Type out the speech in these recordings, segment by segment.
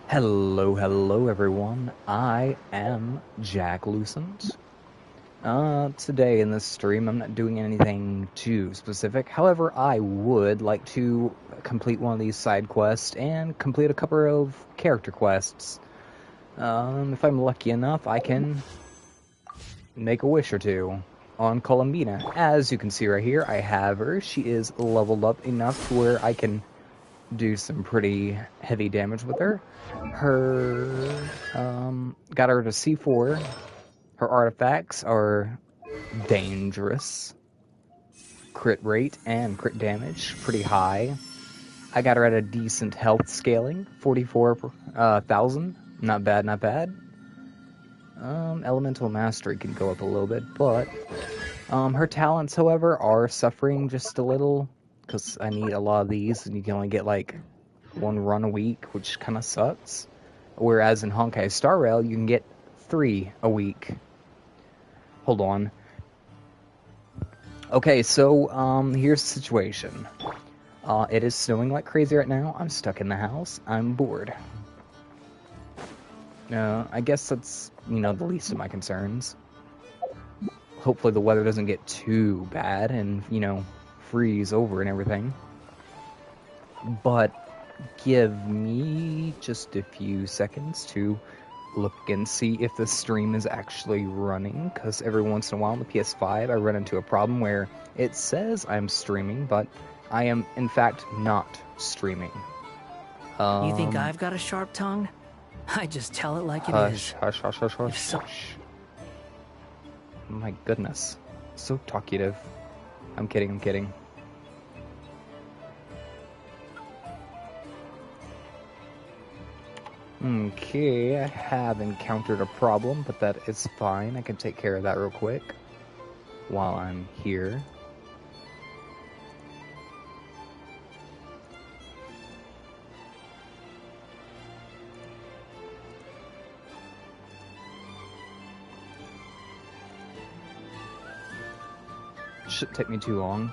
Hello everyone. I am Jack Lucent. Today in this stream I'm not doing anything too specific. However, I would like to complete one of these side quests and complete a couple of character quests. If I'm lucky enough, I can make a wish or two on Columbina. As you can see right here, I have her. She is leveled up enough to where I can do some pretty heavy damage with her. Got her to C4. Her artifacts are dangerous. Crit rate and crit damage, pretty high. I got her at a decent health scaling, 44,000. Not bad, not bad. Elemental Mastery can go up a little bit, but her talents, however, are suffering just a little, because I need a lot of these, and you can only get like one run a week, which kind of sucks. Whereas in Honkai Star Rail, you can get 3 a week. Hold on. Okay, so here's the situation. It is snowing like crazy right now. I'm stuck in the house. I'm bored. I guess that's, the least of my concerns. Hopefully the weather doesn't get too bad and, freeze over and everything. But give me just a few seconds to look and see if the stream is actually running, because every once in a while on the PS5 I run into a problem where it says I'm streaming, but I am in fact not streaming. You think I've got a sharp tongue? I just tell it like it is. Hush, hush, hush, hush, hush. My goodness. So talkative. I'm kidding. Okay, I have encountered a problem, but that is fine. I can take care of that real quick while I'm here. Shouldn't take me too long.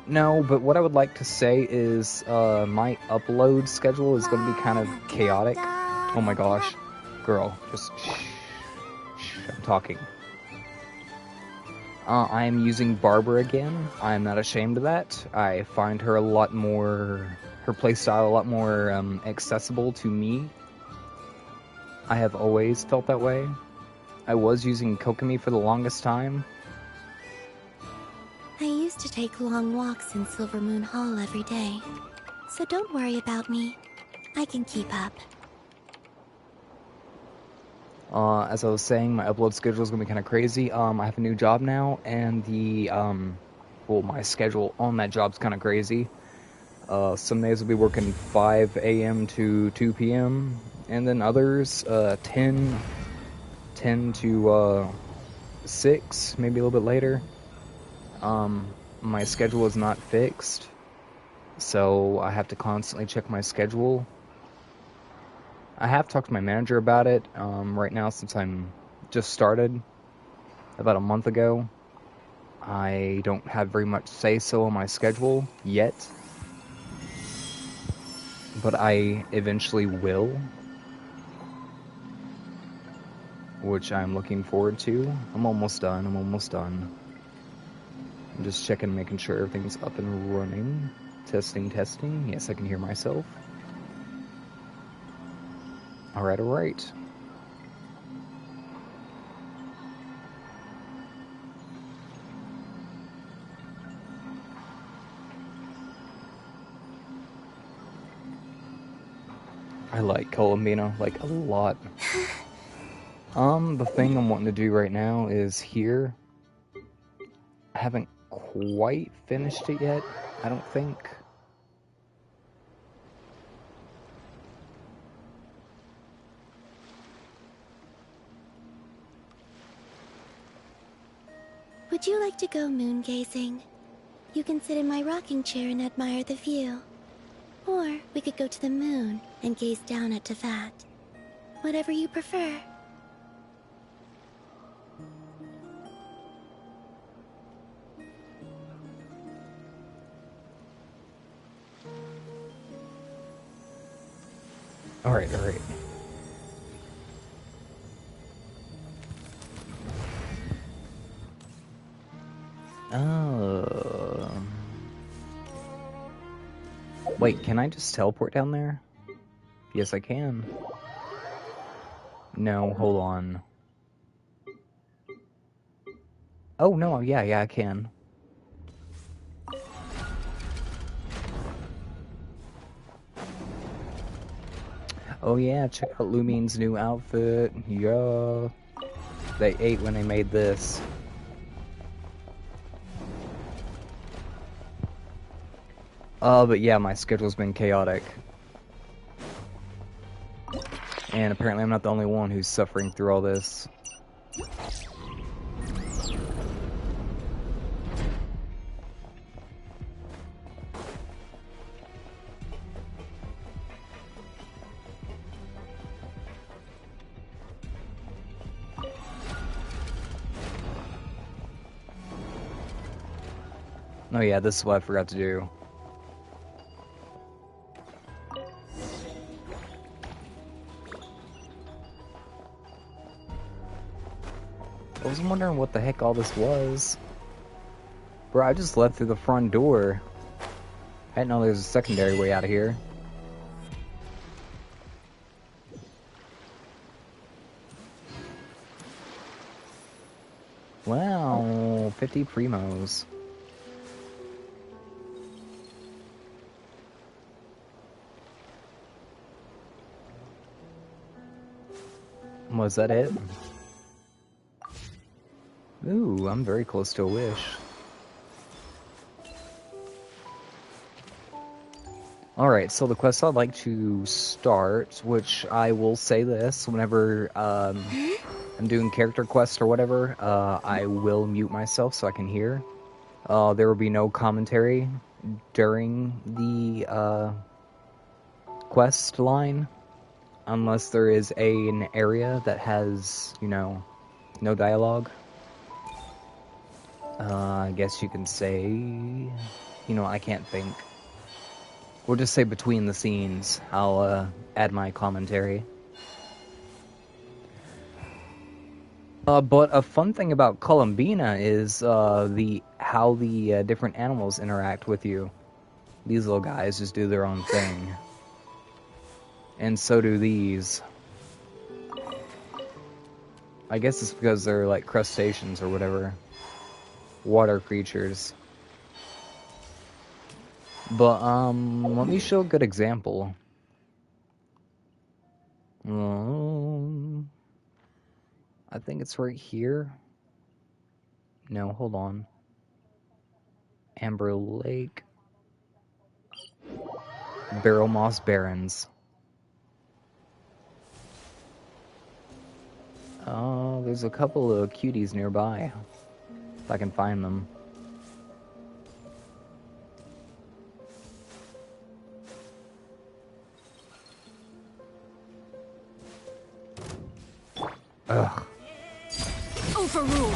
No, but what I would like to say is my upload schedule is going to be kind of chaotic. Oh my gosh. Girl, just shh, I'm talking. I am using Barbara again. I'm not ashamed of that. I find her her playstyle a lot more accessible to me. I have always felt that way. I was using Kokomi for the longest time. I used to take long walks in Silver Moon Hall every day, so don't worry about me. I can keep up. As I was saying, my upload schedule is going to be kind of crazy. I have a new job now, and my schedule on that job's kind of crazy. Some days I'll be working 5 a.m. to 2 p.m., and then others, 10 to 6, maybe a little bit later. My schedule is not fixed, so I have to constantly check my schedule. I have talked to my manager about it. Right now, since I'm just started about a month ago, I don't have very much say-so on my schedule yet, but I eventually will, which I'm looking forward to. I'm almost done. I'm just checking, making sure everything's up and running. Testing. Yes, I can hear myself. Alright. I like Columbina, like, a lot. The thing I'm wanting to do right now is here. I haven't quite finished it yet, I don't think. Would you like to go moon gazing? You can sit in my rocking chair and admire the view. Or we could go to the moon and gaze down at Tefat. Whatever you prefer. Alright, alright. Oh. Wait, can I just teleport down there? Yes, I can. No, hold on. Oh, no, yeah, I can. Oh yeah, check out Lumine's new outfit. Yeah. They ate when they made this. But yeah, my schedule's been chaotic. And apparently I'm not the only one who's suffering through all this. Oh yeah, this is what I forgot to do. I was wondering what the heck all this was. Bro, I just left through the front door. I didn't know there was a secondary way out of here. Wow, 50 primos. Was that it? Ooh, I'm very close to a wish. Alright, so the quest I'd like to start, which I will say this, whenever I'm doing character quests or whatever, I will mute myself so I can hear. There will be no commentary during the quest line, unless there is an area that has, you know, no dialogue. I guess you can say, you know, I can't think. We'll just say between the scenes, I'll add my commentary. But a fun thing about Columbina is how the different animals interact with you. These little guys just do their own thing. And so do these. I guess it's because they're like crustaceans or whatever. Water creatures. But, let me show a good example. I think it's right here. No, hold on. Amber Lake. Barrel Moss Barrens. There's a couple of cuties nearby. If I can find them. Ugh. Overruled.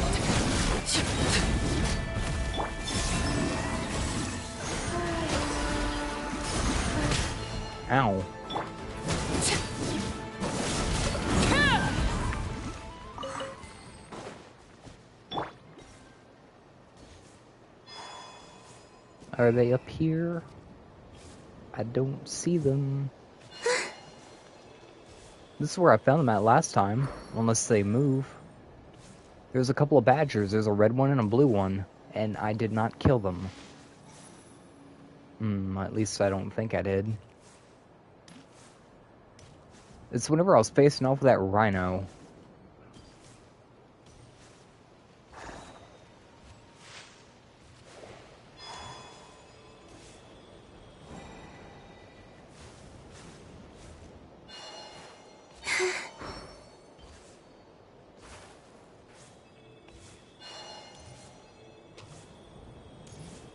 Ow. Are they up here? I don't see them. This is where I found them at last time, unless they move. There's a couple of badgers. There's a red one and a blue one, and I did not kill them. At least I don't think I did. It's whenever I was facing off with that rhino.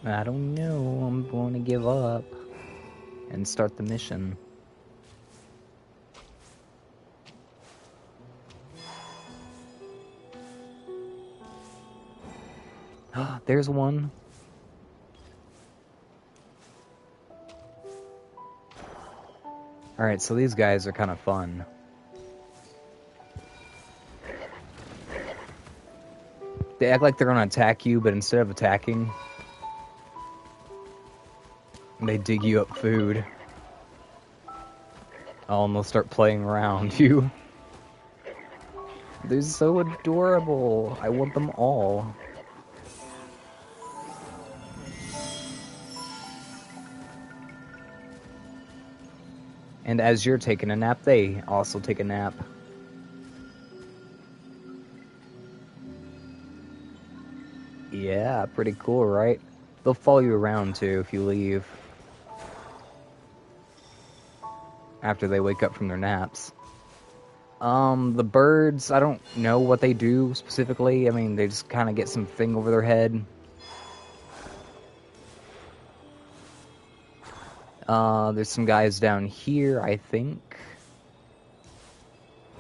I don't know, I'm going to give up and start the mission. There's one. Alright, so these guys are kind of fun. They act like they're gonna attack you, but instead of attacking, they dig you up food. Oh, and they'll start playing around you. They're so adorable. I want them all. And as you're taking a nap, they also take a nap. Yeah, pretty cool, right? They'll follow you around too if you leave. After they wake up from their naps. The birds, I don't know what they do specifically. I mean, they just kind of get something over their head. There's some guys down here, I think.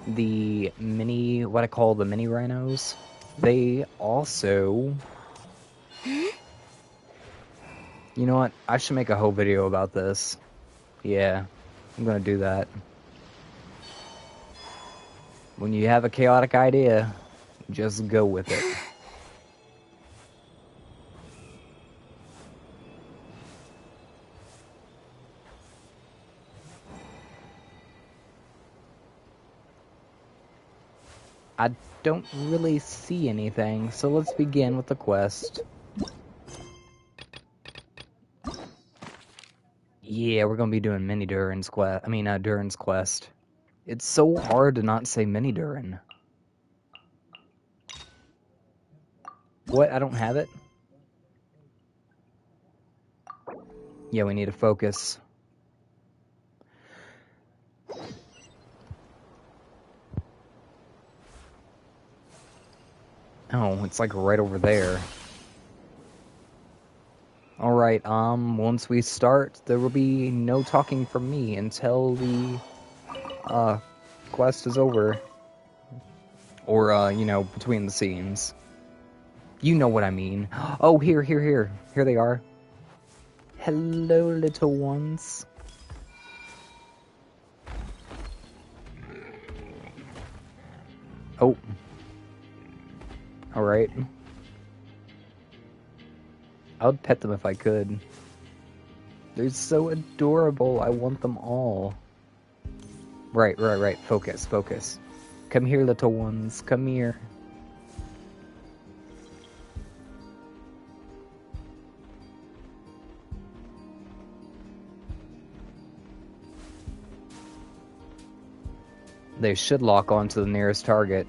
The mini, what I call the mini rhinos. They also... You know what? I should make a whole video about this. Yeah, I'm gonna do that. When you have a chaotic idea, just go with it. I don't really see anything, so let's begin with the quest. Yeah, we're gonna be doing Mini Durin's quest. Durin's quest. It's so hard to not say Mini Durin. What? I don't have it? Yeah, we need to focus. Oh, it's like right over there. Alright, once we start, there will be no talking from me until the, quest is over. Or, between the scenes. You know what I mean. Oh, here. Here they are. Hello, little ones. Oh. Alright. I would pet them if I could. They're so adorable. I want them all. Right. Focus. Come here, little ones. Come here. They should lock onto the nearest target.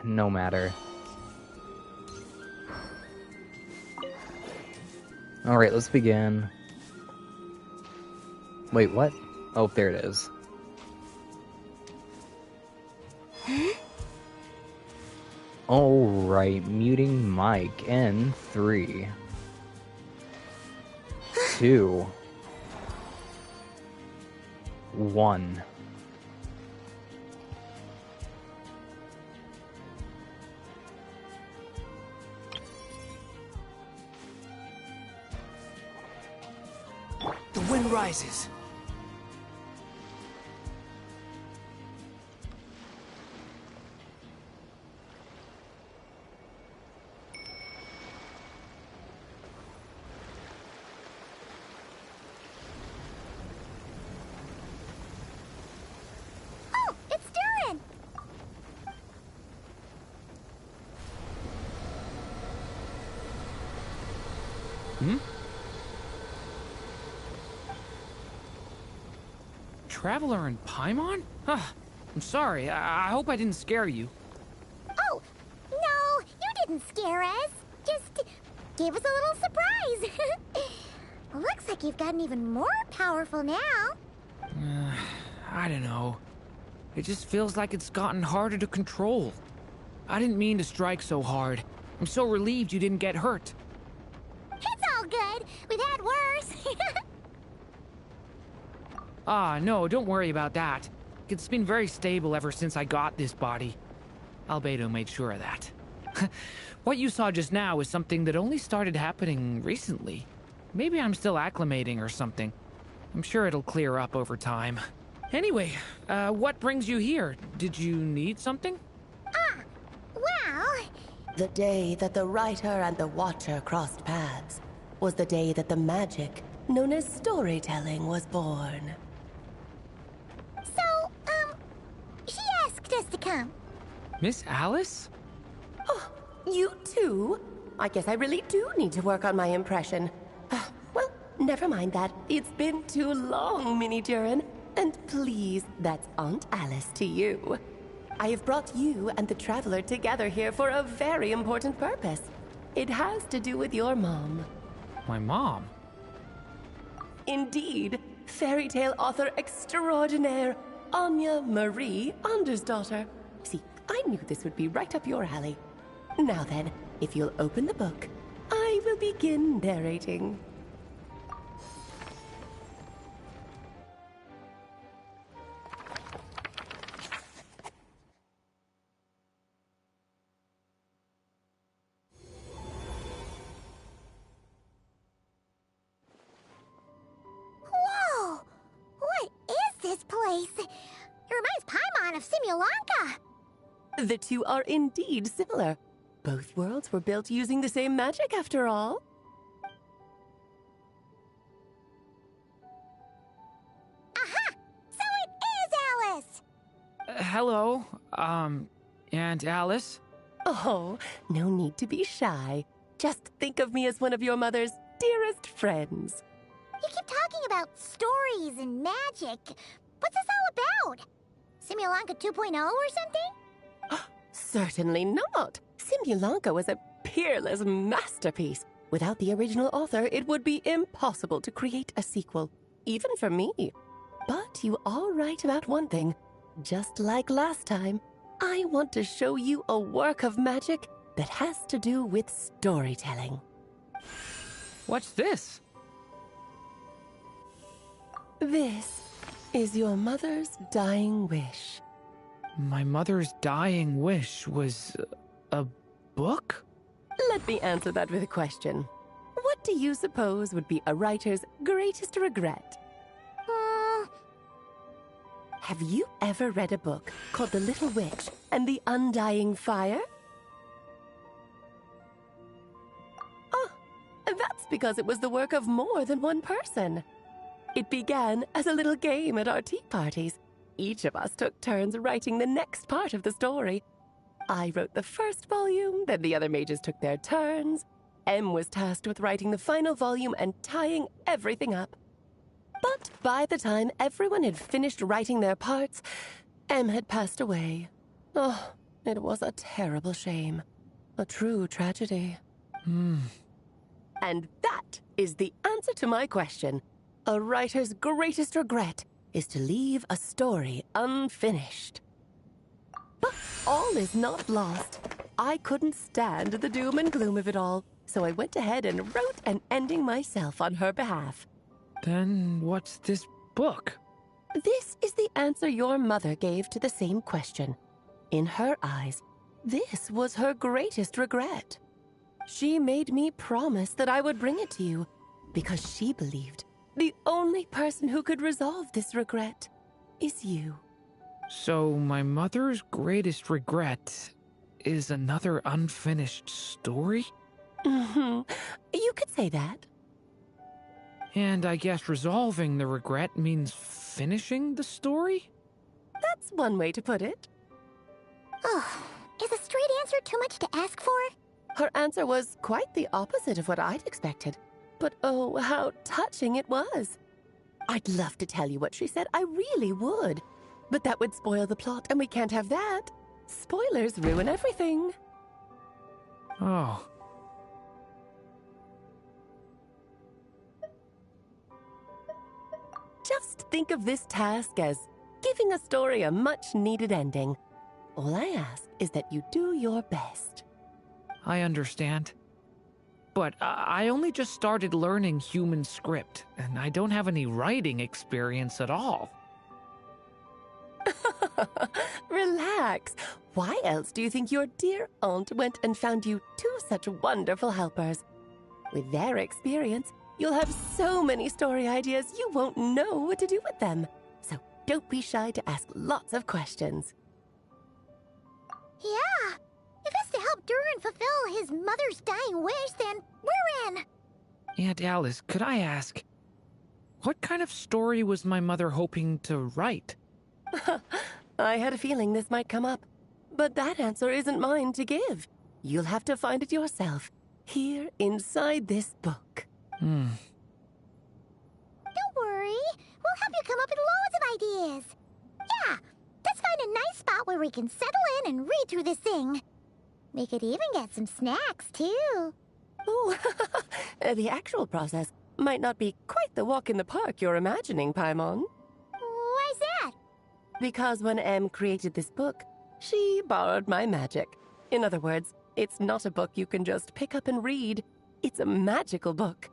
No matter. Alright, let's begin. Wait, what? Oh, there it is. Alright, muting mic in 3, 2, 1. The wind rises. Oh, it's Durin! Hmm? Traveler in Paimon? Huh. I'm sorry. I hope I didn't scare you. Oh, no, you didn't scare us. Just gave us a little surprise. Looks like you've gotten even more powerful now. I don't know. It just feels like it's gotten harder to control. I didn't mean to strike so hard. I'm so relieved you didn't get hurt. It's all good. We've had worse. Ah, no, don't worry about that. It's been very stable ever since I got this body. Albedo made sure of that. What you saw just now is something that only started happening recently. Maybe I'm still acclimating or something. I'm sure it'll clear up over time. Anyway, what brings you here? Did you need something? Well... The day that the writer and the watcher crossed paths was the day that the magic known as storytelling was born. So, she asked us to come. Miss Alice? Oh, you too? I guess I really do need to work on my impression. Well, never mind that. It's been too long, Mini Durin. And please, that's Aunt Alice to you. I have brought you and the Traveler together here for a very important purpose. It has to do with your mom. My mom? Indeed, fairy tale author extraordinaire, Anya Marie Andersdottir. See, I knew this would be right up your alley. Now then, if you'll open the book, I will begin narrating. Whoa! What is this place? It reminds Paimon of Simulanka. The two are indeed similar. Both worlds were built using the same magic, after all. Aha! So it is Alice! Hello, Aunt Alice? Oh, no need to be shy. Just think of me as one of your mother's dearest friends. You keep talking about stories and magic. What's this all about? Simulanka 2.0 or something? Certainly not. Simulanka was a peerless masterpiece. Without the original author, it would be impossible to create a sequel, even for me. But you are right about one thing. Just like last time, I want to show you a work of magic that has to do with storytelling. What's this? This is your mother's dying wish. My mother's dying wish was a book? Let me answer that with a question. What do you suppose would be a writer's greatest regret? Have you ever read a book called The Little Witch and the Undying Fire? Oh, that's because it was the work of more than one person. It began as a little game at our tea parties. Each of us took turns writing the next part of the story. I wrote the first volume, then the other mages took their turns. Em was tasked with writing the final volume and tying everything up. But by the time everyone had finished writing their parts, Em had passed away. Oh, it was a terrible shame. A true tragedy. And that is the answer to my question. A writer's greatest regret is to leave a story unfinished. But all is not lost. I couldn't stand the doom and gloom of it all, so I went ahead and wrote an ending myself on her behalf. Then what's this book? This is the answer your mother gave to the same question. In her eyes, this was her greatest regret. She made me promise that I would bring it to you, because she believed the only person who could resolve this regret is you. So my mother's greatest regret is another unfinished story? You could say that. And I guess resolving the regret means finishing the story? That's one way to put it. Oh, is a straight answer too much to ask for? Her answer was quite the opposite of what I'd expected. But oh, how touching it was. I'd love to tell you what she said, I really would. But that would spoil the plot, and we can't have that. Spoilers ruin everything. Oh. Just think of this task as giving a story a much-needed ending. All I ask is that you do your best. I understand. But I only just started learning human script, and I don't have any writing experience at all. Relax. Why else do you think your dear aunt went and found you two such wonderful helpers? With their experience, you'll have so many story ideas you won't know what to do with them. So don't be shy to ask lots of questions. Yeah, if it's to help Durin fulfill his mother's dying wish, then we're in. Aunt Alice, could I ask, what kind of story was my mother hoping to write? I had a feeling this might come up, but that answer isn't mine to give. You'll have to find it yourself, here inside this book. Don't worry, we'll help you come up with loads of ideas. Yeah, let's find a nice spot where we can settle in and read through this thing. We could even get some snacks, too. Oh, the actual process might not be quite the walk in the park you're imagining, Paimon. Why's that? Because when Em created this book, she borrowed my magic. In other words, it's not a book you can just pick up and read. It's a magical book.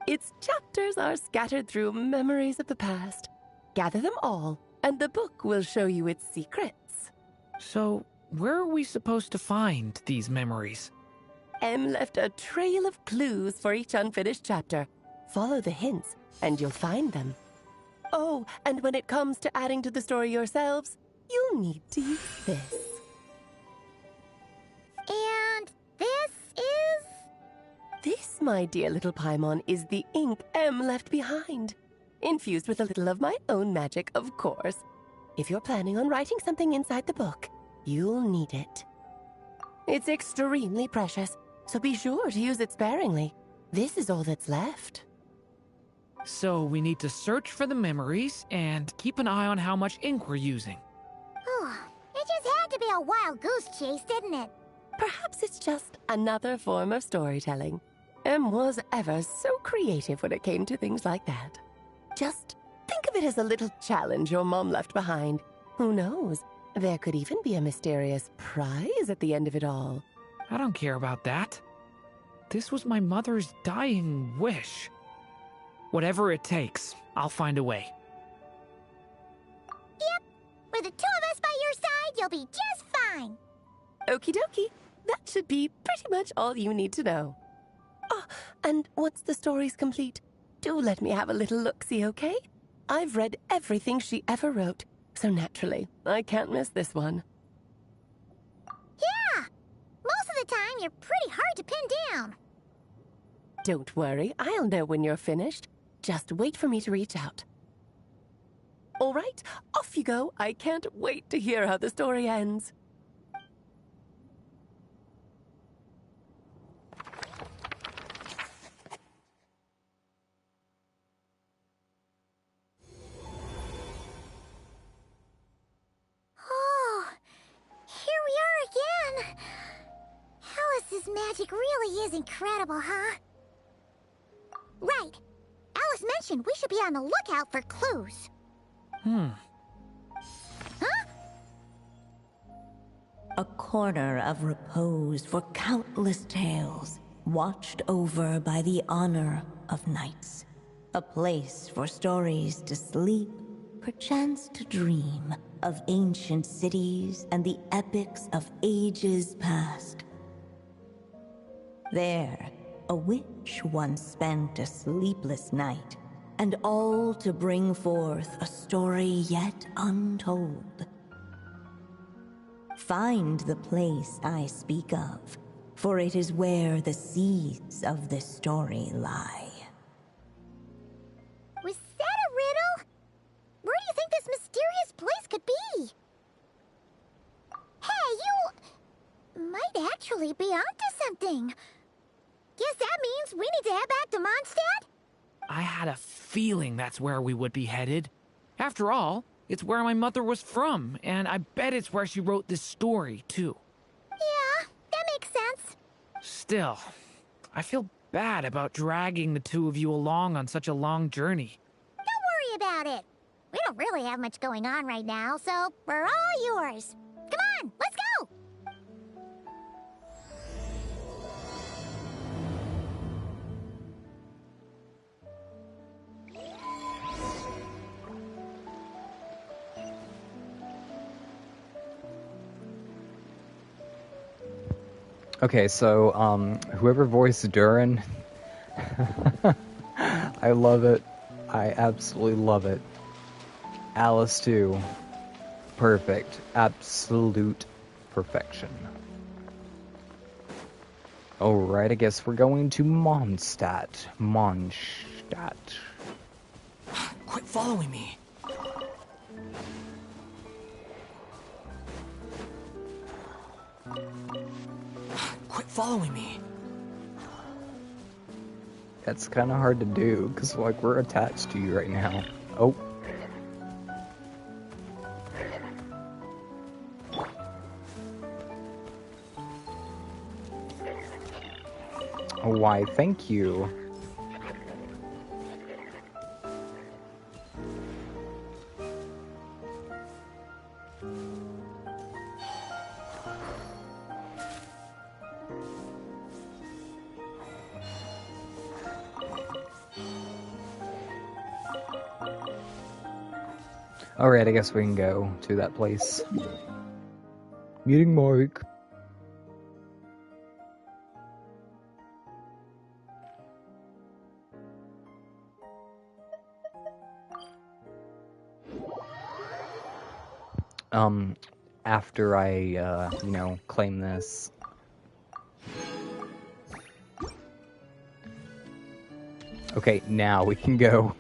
Its chapters are scattered through memories of the past. Gather them all, and the book will show you its secrets. So, where are we supposed to find these memories? Em left a trail of clues for each unfinished chapter. Follow the hints, and you'll find them. Oh, and when it comes to adding to the story yourselves, you'll need to use this. And this is? This, my dear little Paimon, is the ink Em left behind. Infused with a little of my own magic, of course. If you're planning on writing something inside the book, you'll need it. It's extremely precious, so be sure to use it sparingly. This is all that's left. So we need to search for the memories and keep an eye on how much ink we're using. Oh, it just had to be a wild goose chase, didn't it? Perhaps it's just another form of storytelling. Em was ever so creative when it came to things like that. Just think of it as a little challenge your mom left behind. Who knows? There could even be a mysterious prize at the end of it all. I don't care about that. This was my mother's dying wish. Whatever it takes, I'll find a way. Yep, with the two of us by your side, you'll be just fine. Okie dokie. That should be pretty much all you need to know. Oh, and once the story's complete, do let me have a little look-see, okay? I've read everything she ever wrote, so naturally, I can't miss this one. Yeah, most of the time you're pretty hard to pin down. Don't worry, I'll know when you're finished. Just wait for me to reach out. All right, off you go. I can't wait to hear how the story ends. Oh, here we are again. Alice's magic really is incredible, huh? Right. Alice mentioned we should be on the lookout for clues. Huh? A corner of repose for countless tales, watched over by the honor of knights. A place for stories to sleep, perchance to dream of ancient cities and the epics of ages past. There, a witch once spent a sleepless night, and all to bring forth a story yet untold. Find the place I speak of, for it is where the seeds of this story lie. Was that a riddle? Where do you think this mysterious place could be? Hey, you might actually be onto something. Guess that means we need to head back to Mondstadt? I had a feeling that's where we would be headed. After all, it's where my mother was from, and I bet it's where she wrote this story, too. Yeah, that makes sense. Still, I feel bad about dragging the two of you along on such a long journey. Don't worry about it. We don't really have much going on right now, so we're all yours. Come on, let's go! Okay, so, whoever voiced Durin, I love it. I absolutely love it. Alice too. Perfect. Absolute perfection. Alright, I guess we're going to Mondstadt. Mondstadt. Quit following me. Quit following me. That's kind of hard to do, because, like, we're attached to you right now. Oh. Why, thank you. Alright, I guess we can go to that place. Meeting Mike. After I, you know, claim this. Okay, now we can go.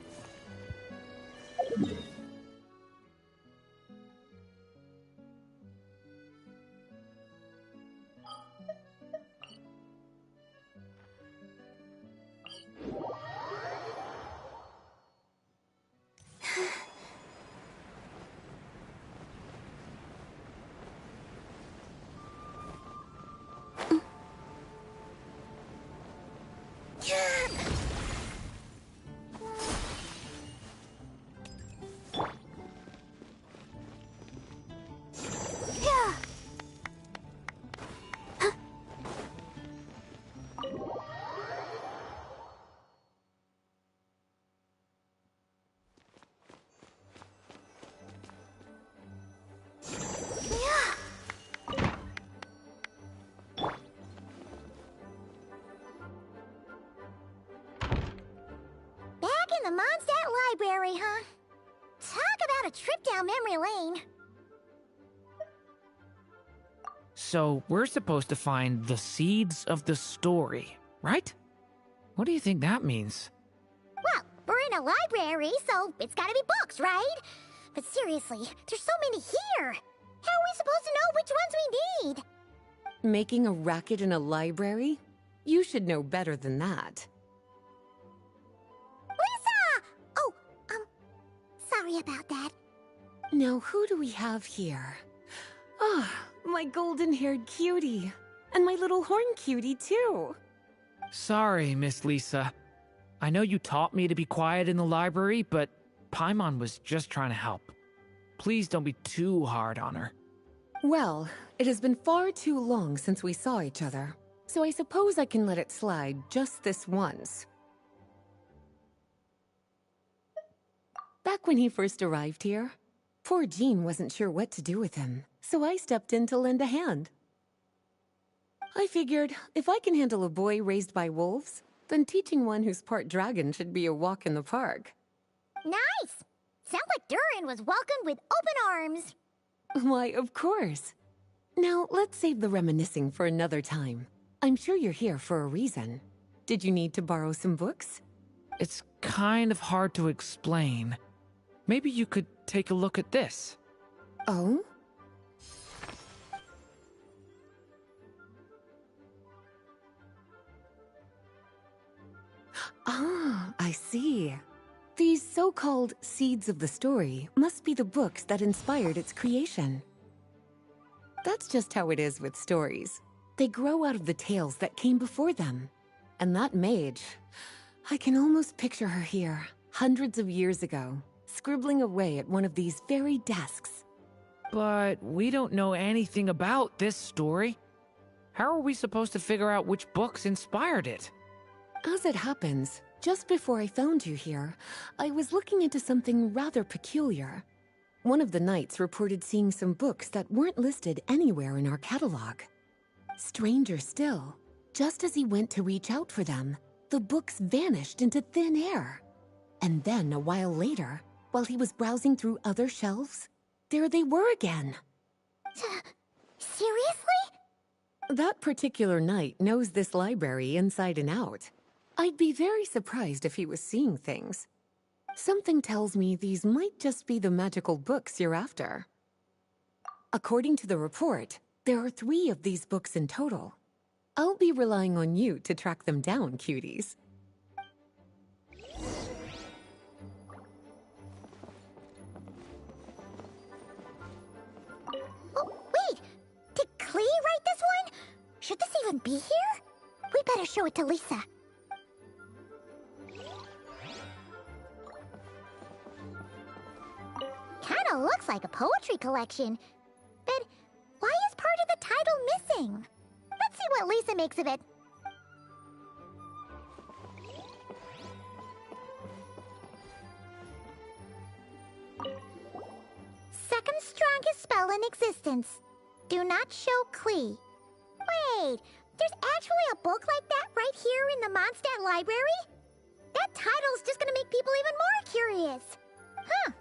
The Mondstadt Library, huh? Talk about a trip down memory lane. So, we're supposed to find the seeds of the story, right? What do you think that means? Well, we're in a library, so it's gotta be books, right? But seriously, there's so many here. How are we supposed to know which ones we need? Making a racket in a library? You should know better than that. Sorry about that. Now, who do we have here? Ah, my golden-haired cutie. And my little horn cutie, too. Sorry, Miss Lisa. I know you taught me to be quiet in the library, but Paimon was just trying to help. Please don't be too hard on her. Well, it has been far too long since we saw each other, so I suppose I can let it slide just this once. Back when he first arrived here, poor Jean wasn't sure what to do with him, so I stepped in to lend a hand. I figured, if I can handle a boy raised by wolves, then teaching one who's part dragon should be a walk in the park. Nice! Sounds like Durin was welcomed with open arms. Why, of course. Now, let's save the reminiscing for another time. I'm sure you're here for a reason. Did you need to borrow some books? It's kind of hard to explain. Maybe you could take a look at this. Oh? Ah, I see. These so-called seeds of the story must be the books that inspired its creation. That's just how it is with stories. They grow out of the tales that came before them. And that mage, I can almost picture her here, hundreds of years ago, scribbling away at one of these very desks. But we don't know anything about this story. How are we supposed to figure out which books inspired it? As it happens, just before I found you here, I was looking into something rather peculiar. One of the knights reported seeing some books that weren't listed anywhere in our catalog. Stranger still, just as he went to reach out for them, the books vanished into thin air. And then, a while later, while he was browsing through other shelves, there they were again. Seriously? That particular knight knows this library inside and out. I'd be very surprised if he was seeing things. Something tells me these might just be the magical books you're after. According to the report, there are 3 of these books in total. I'll be relying on you to track them down, cuties. Oh, wait! Did Klee write this one? Should this even be here? We better show it to Lisa. Kinda looks like a poetry collection. But why is part of the title missing? Let's see what Lisa makes of it. Second strongest spell in existence. Do not show Klee. Wait, there's actually a book like that right here in the Mondstadt library? That title's just gonna make people even more curious. Huh.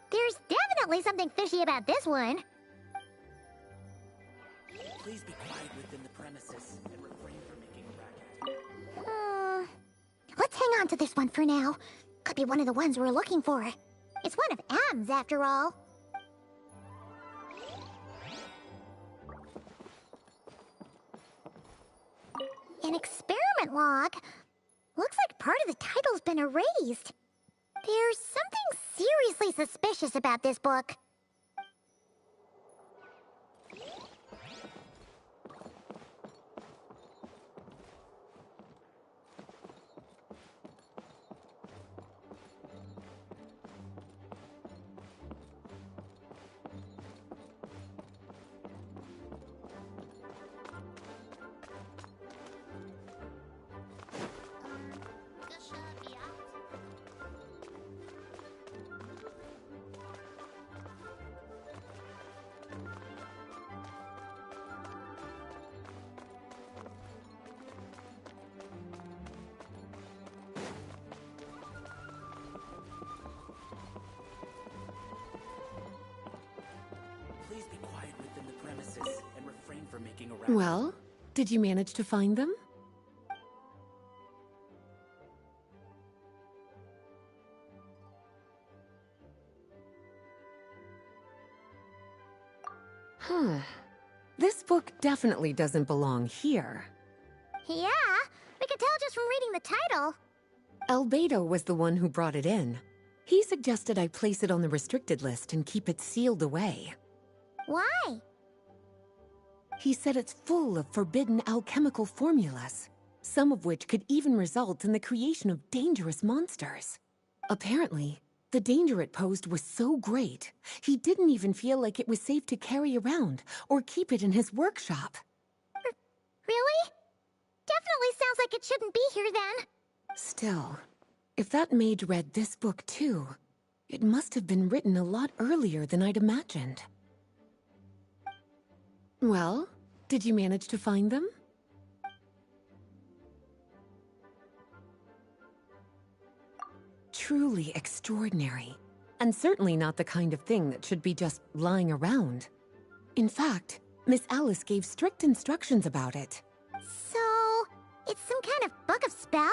There's definitely something fishy about this one. Please be quiet within the premises and refrain from making a racket. Let's hang on to this one for now. Could be one of the ones we're looking for. It's one of M's, after all. An experiment log. Looks like part of the title's been erased. There's something seriously suspicious about this book. Please be quiet within the premises and refrain from making a racket. Well, did you manage to find them? Huh. This book definitely doesn't belong here. Yeah, we could tell just from reading the title. Albedo was the one who brought it in. He suggested I place it on the restricted list and keep it sealed away. Why? He said it's full of forbidden alchemical formulas, some of which could even result in the creation of dangerous monsters. Apparently, the danger it posed was so great, he didn't even feel like it was safe to carry around or keep it in his workshop. Really? Definitely sounds like it shouldn't be here then. Still, if that mage read this book too, it must have been written a lot earlier than I'd imagined. Well, did you manage to find them? Truly extraordinary, and certainly not the kind of thing that should be just lying around. In fact, Miss Alice gave strict instructions about it. So, it's some kind of book of spells?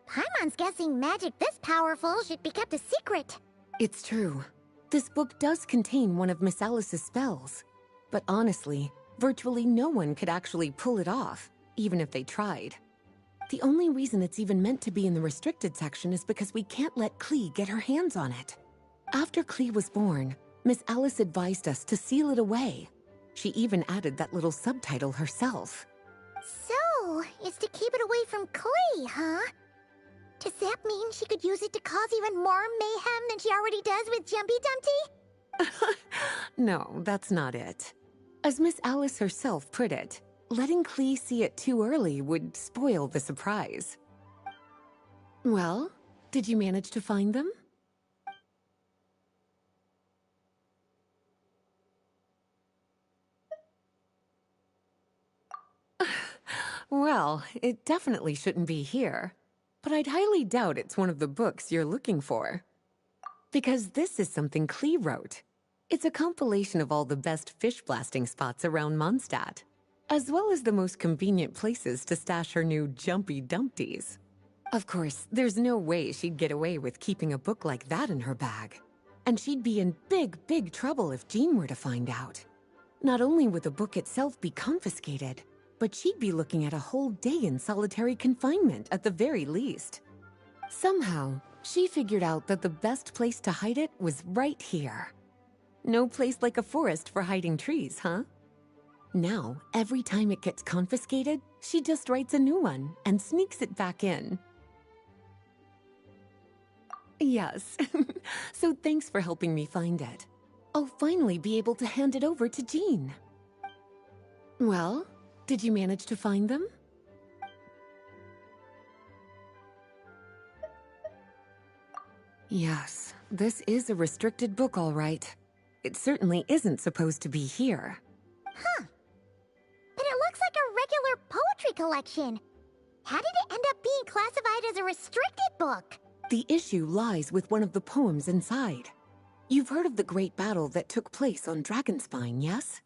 Paimon's guessing magic this powerful should be kept a secret. It's true. This book does contain one of Miss Alice's spells. But honestly, virtually no one could actually pull it off, even if they tried. The only reason it's even meant to be in the restricted section is because we can't let Klee get her hands on it. After Klee was born, Miss Alice advised us to seal it away. She even added that little subtitle herself. So, it's to keep it away from Klee, huh? Does that mean she could use it to cause even more mayhem than she already does with Jumpy Dumpty? No, that's not it. As Miss Alice herself put it, letting Klee see it too early would spoil the surprise. Well, did you manage to find them? Well, it definitely shouldn't be here. But I'd highly doubt it's one of the books you're looking for. Because this is something Klee wrote. It's a compilation of all the best fish blasting spots around Mondstadt, as well as the most convenient places to stash her new jumpy dumpties. Of course, there's no way she'd get away with keeping a book like that in her bag. And she'd be in big, big trouble if Jean were to find out. Not only would the book itself be confiscated, but she'd be looking at a whole day in solitary confinement at the very least. Somehow, she figured out that the best place to hide it was right here. No place like a forest for hiding trees, huh? Now, every time it gets confiscated, she just writes a new one and sneaks it back in. Yes, so thanks for helping me find it. I'll finally be able to hand it over to Jean. Well, did you manage to find them? Yes, this is a restricted book, all right. It certainly isn't supposed to be here. Huh. But it looks like a regular poetry collection. How did it end up being classified as a restricted book? The issue lies with one of the poems inside. You've heard of the great battle that took place on Dragonspine, yes?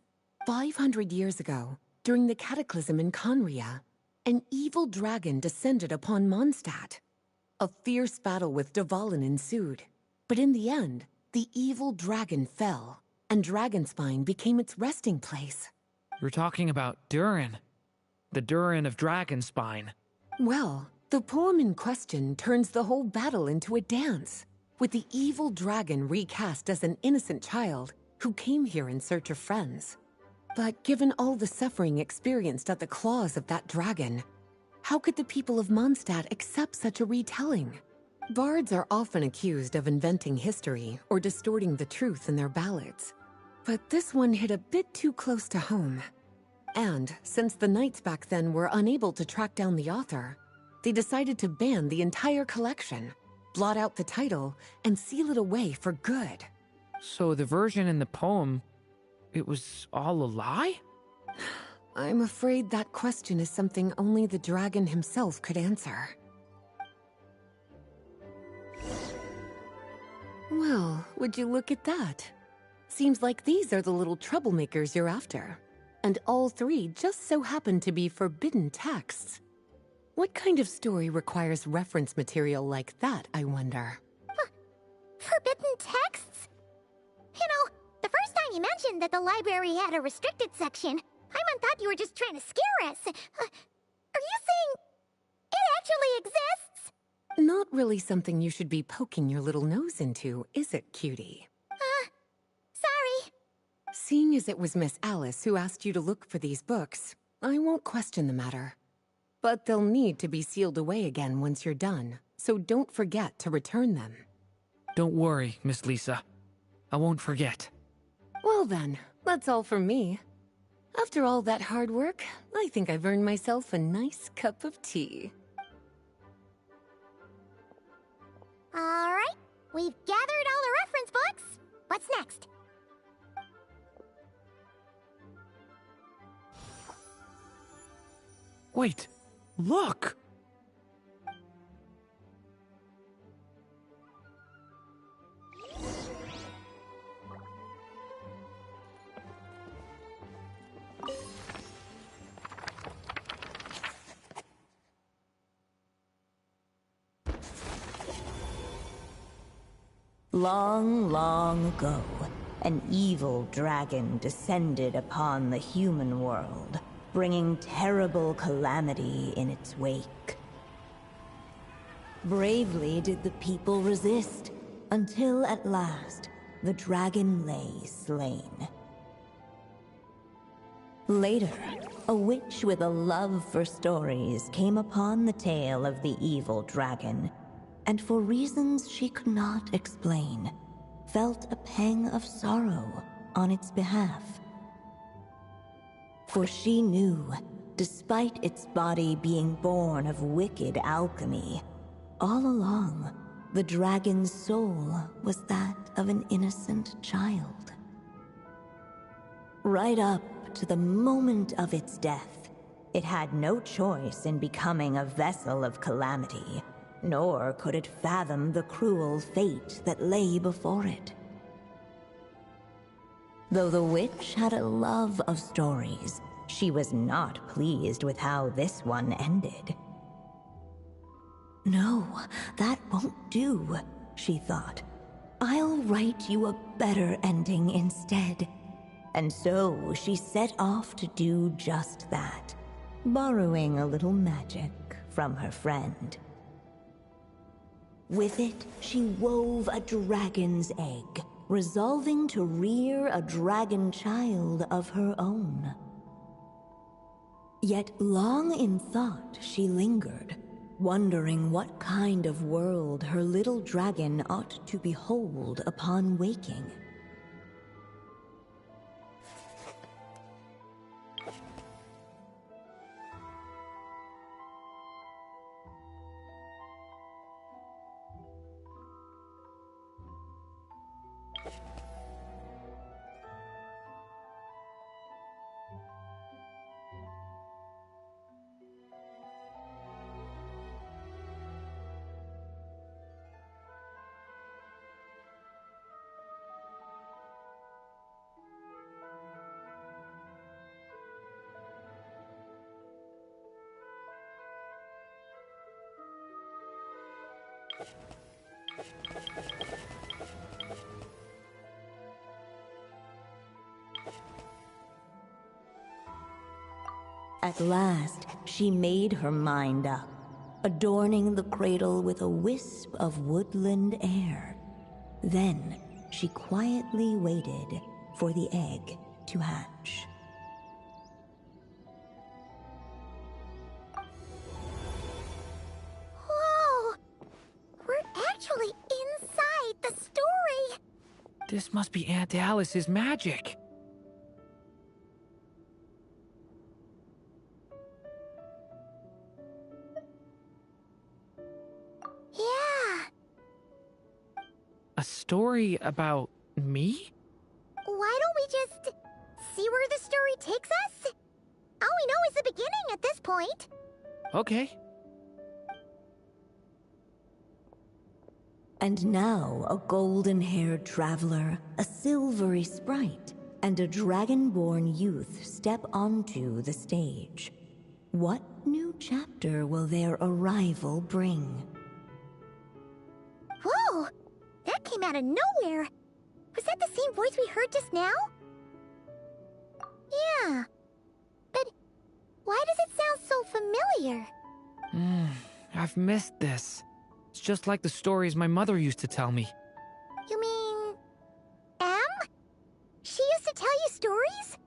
500 years ago, during the cataclysm in Conria, an evil dragon descended upon Mondstadt. A fierce battle with Dvalin ensued, but in the end, the evil dragon fell, and Dragonspine became its resting place. You're talking about Durin. The Durin of Dragonspine. Well, the poem in question turns the whole battle into a dance, with the evil dragon recast as an innocent child who came here in search of friends. But given all the suffering experienced at the claws of that dragon, how could the people of Mondstadt accept such a retelling? Bards are often accused of inventing history or distorting the truth in their ballads. But this one hit a bit too close to home. And since the knights back then were unable to track down the author, they decided to ban the entire collection, blot out the title, and seal it away for good. So the version in the poem, it was all a lie? I'm afraid that question is something only the dragon himself could answer. Well, would you look at that? Seems like these are the little troublemakers you're after. And all three just so happen to be forbidden texts. What kind of story requires reference material like that, I wonder? Forbidden texts? You know, the first time you mentioned that the library had a restricted section, I thought you were just trying to scare us. Are you saying it actually exists? Not really something you should be poking your little nose into, is it, cutie? Sorry. Seeing as it was Miss Alice who asked you to look for these books, I won't question the matter. But they'll need to be sealed away again once you're done, so don't forget to return them. Don't worry, Miss Lisa. I won't forget. Well then, that's all from me. After all that hard work, I think I've earned myself a nice cup of tea. Alright, we've gathered all the reference books. What's next? Wait, look! Long, long ago, an evil dragon descended upon the human world, bringing terrible calamity in its wake. Bravely did the people resist, until at last, the dragon lay slain. Later, a witch with a love for stories came upon the tale of the evil dragon, and for reasons she could not explain, felt a pang of sorrow on its behalf. For she knew, despite its body being born of wicked alchemy, all along, the dragon's soul was that of an innocent child. Right up to the moment of its death, It had no choice in becoming a vessel of calamity, nor could it fathom the cruel fate that lay before it. Though the witch had a love of stories, she was not pleased with how this one ended. No, that won't do, she thought. I'll write you a better ending instead. And so she set off to do just that, borrowing a little magic from her friend. With it, she wove a dragon's egg, resolving to rear a dragon child of her own. Yet long in thought she lingered, wondering what kind of world her little dragon ought to behold upon waking. At last, she made her mind up, adorning the cradle with a wisp of woodland air. Then she quietly waited for the egg to hatch. Whoa! We're actually inside the story! This must be Aunt Alice's magic. Yeah. A story about me? Why don't we just see where the story takes us? All we know is the beginning at this point. Okay. And now a golden-haired traveler, a silvery sprite, and a dragon-born youth step onto the stage. What new chapter will their arrival bring? Whoa! That came out of nowhere! Was that the same voice we heard just now? Yeah. But why does it sound so familiar? I've missed this. It's just like the stories my mother used to tell me. You mean... Em? She used to tell you stories?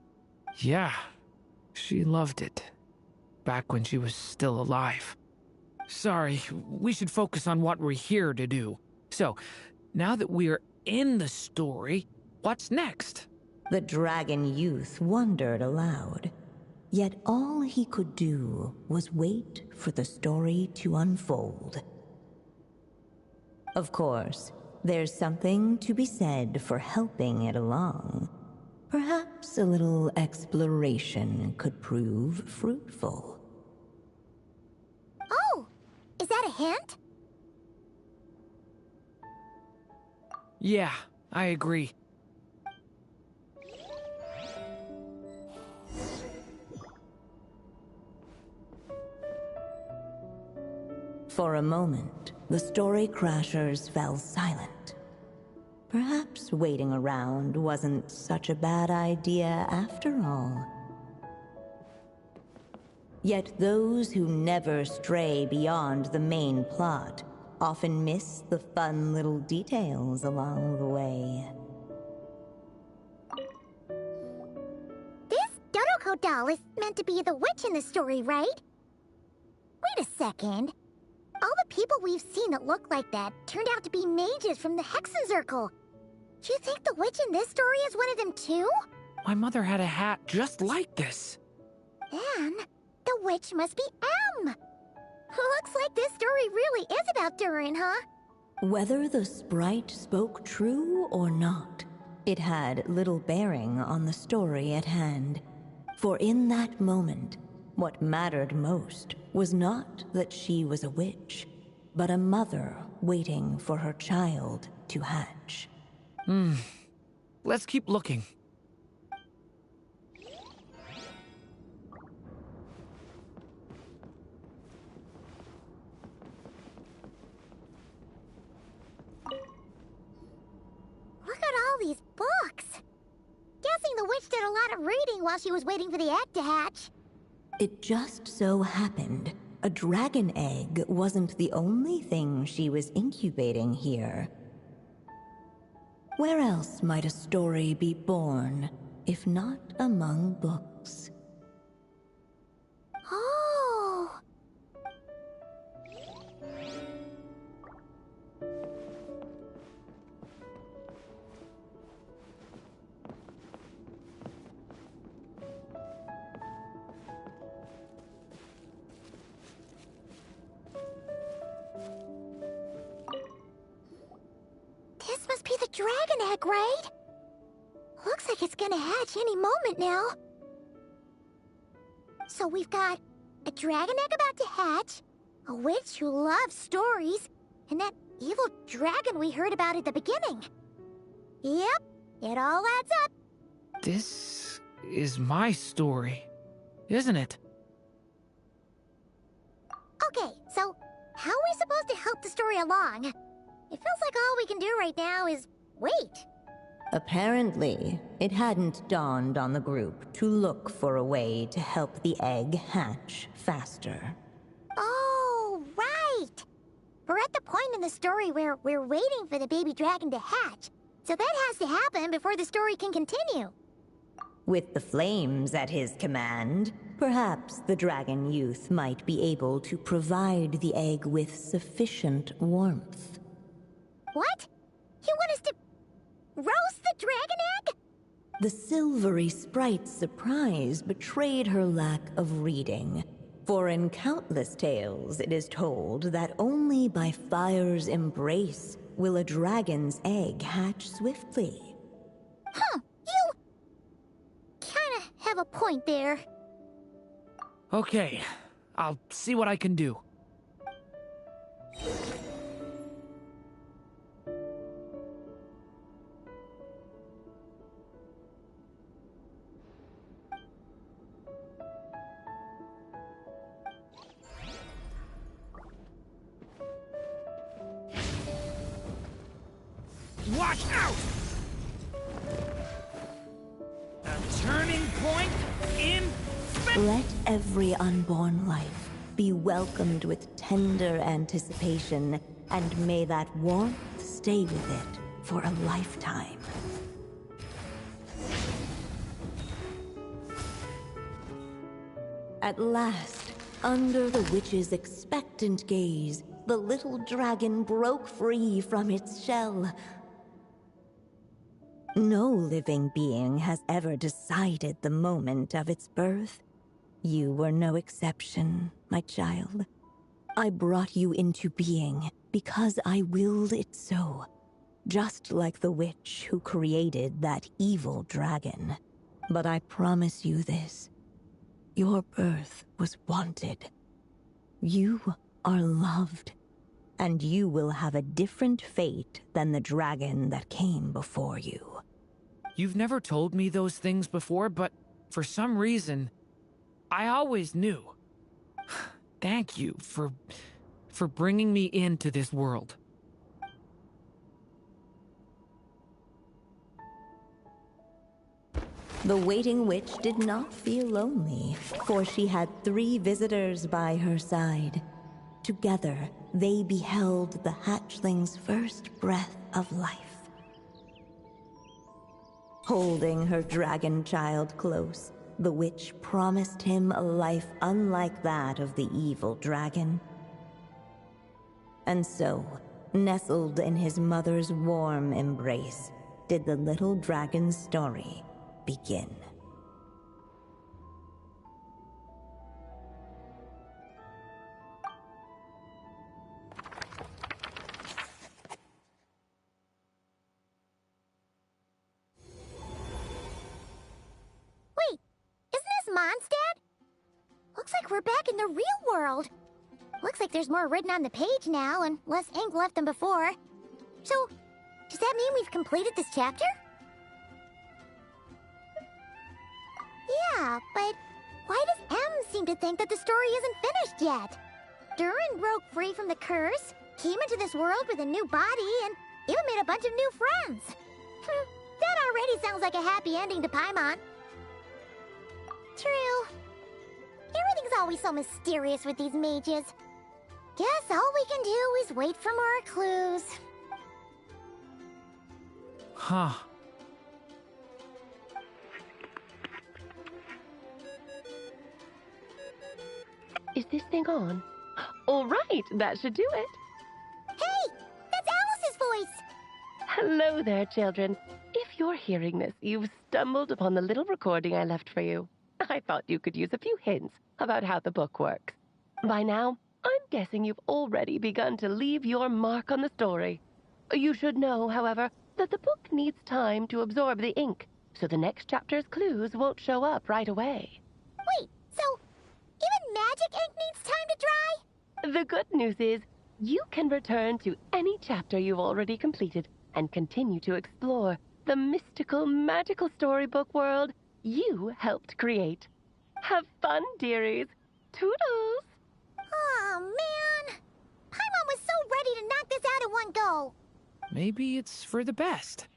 Yeah, she loved it. Back when she was still alive. Sorry, we should focus on what we're here to do. So, now that we're in the story, what's next? The dragon youth wondered aloud. Yet all he could do was wait for the story to unfold. Of course, there's something to be said for helping it along. Perhaps a little exploration could prove fruitful. Oh! Is that a hint? Yeah, I agree. For a moment, the story crashers fell silent. Perhaps waiting around wasn't such a bad idea after all. Yet those who never stray beyond the main plot often miss the fun little details along the way. This Dodoko doll is meant to be the witch in the story, right? Wait a second. All the people we've seen that look like that turned out to be mages from the Hexen Circle. Do you think the witch in this story is one of them too? My mother had a hat just like this. Then, the witch must be Em! Looks like this story really is about Durin, huh? Whether the sprite spoke true or not, it had little bearing on the story at hand. For in that moment, What mattered most was not that she was a witch, but a mother waiting for her child to hatch. Let's keep looking. Look at all these books. Guessing the witch did a lot of reading while she was waiting for the egg to hatch. It just so happened a dragon egg wasn't the only thing she was incubating here. Where else might a story be born, if not among books? Oh! This must be the dragon egg, right? Looks like it's gonna hatch any moment now. So we've got a dragon egg about to hatch, a witch who loves stories, and that evil dragon we heard about at the beginning. Yep, it all adds up. This is my story, isn't it? Okay, so how are we supposed to help the story along? It feels like all we can do right now is wait. Apparently, it hadn't dawned on the group to look for a way to help the egg hatch faster. Oh, right! We're at the point in the story where we're waiting for the baby dragon to hatch, so that has to happen before the story can continue. With the flames at his command, perhaps the dragon youth might be able to provide the egg with sufficient warmth. What? You want us to roast the dragon egg? The silvery sprite's surprise betrayed her lack of reading. For in countless tales, it is told that only by fire's embrace will a dragon's egg hatch swiftly. Huh, you kinda have a point there. Okay, I'll see what I can do. Watch out! A turning point in... Let every unborn life be welcomed with tender anticipation, and may that warmth stay with it for a lifetime. At last, under the witch's expectant gaze, the little dragon broke free from its shell. No living being has ever decided the moment of its birth. You were no exception, my child. I brought you into being because I willed it so, just like the witch who created that evil dragon. But I promise you this, your birth was wanted. You are loved, and you will have a different fate than the dragon that came before you. You've never told me those things before, but for some reason, I always knew. Thank you for bringing me into this world. The waiting witch did not feel lonely, for she had 3 visitors by her side. Together, they beheld the hatchling's first breath of life. Holding her dragon child close, the witch promised him a life unlike that of the evil dragon. And so, nestled in his mother's warm embrace, did the little dragon's story begin. Wait, isn't this Mondstadt? Looks like we're back in the real world. Looks like there's more written on the page now and less ink left than before. So, does that mean we've completed this chapter? Yeah, but why does M seem to think that the story isn't finished yet? Durin broke free from the curse, came into this world with a new body, and even made a bunch of new friends. That already sounds like a happy ending to Paimon. True. Everything's always so mysterious with these mages. Guess all we can do is wait for more clues. Huh. Is this thing on? All right, that should do it. Hey, that's Alice's voice! Hello there, children. If you're hearing this, you've stumbled upon the little recording I left for you. I thought you could use a few hints about how the book works. By now, I'm guessing you've already begun to leave your mark on the story. You should know, however, that the book needs time to absorb the ink, so the next chapter's clues won't show up right away. Wait, so even magic ink needs time to dry? The good news is, you can return to any chapter you've already completed and continue to explore the mystical, magical storybook world you helped create. Have fun, dearies. Toodles! Oh, man. Paimon was so ready to knock this out in one go. Maybe it's for the best.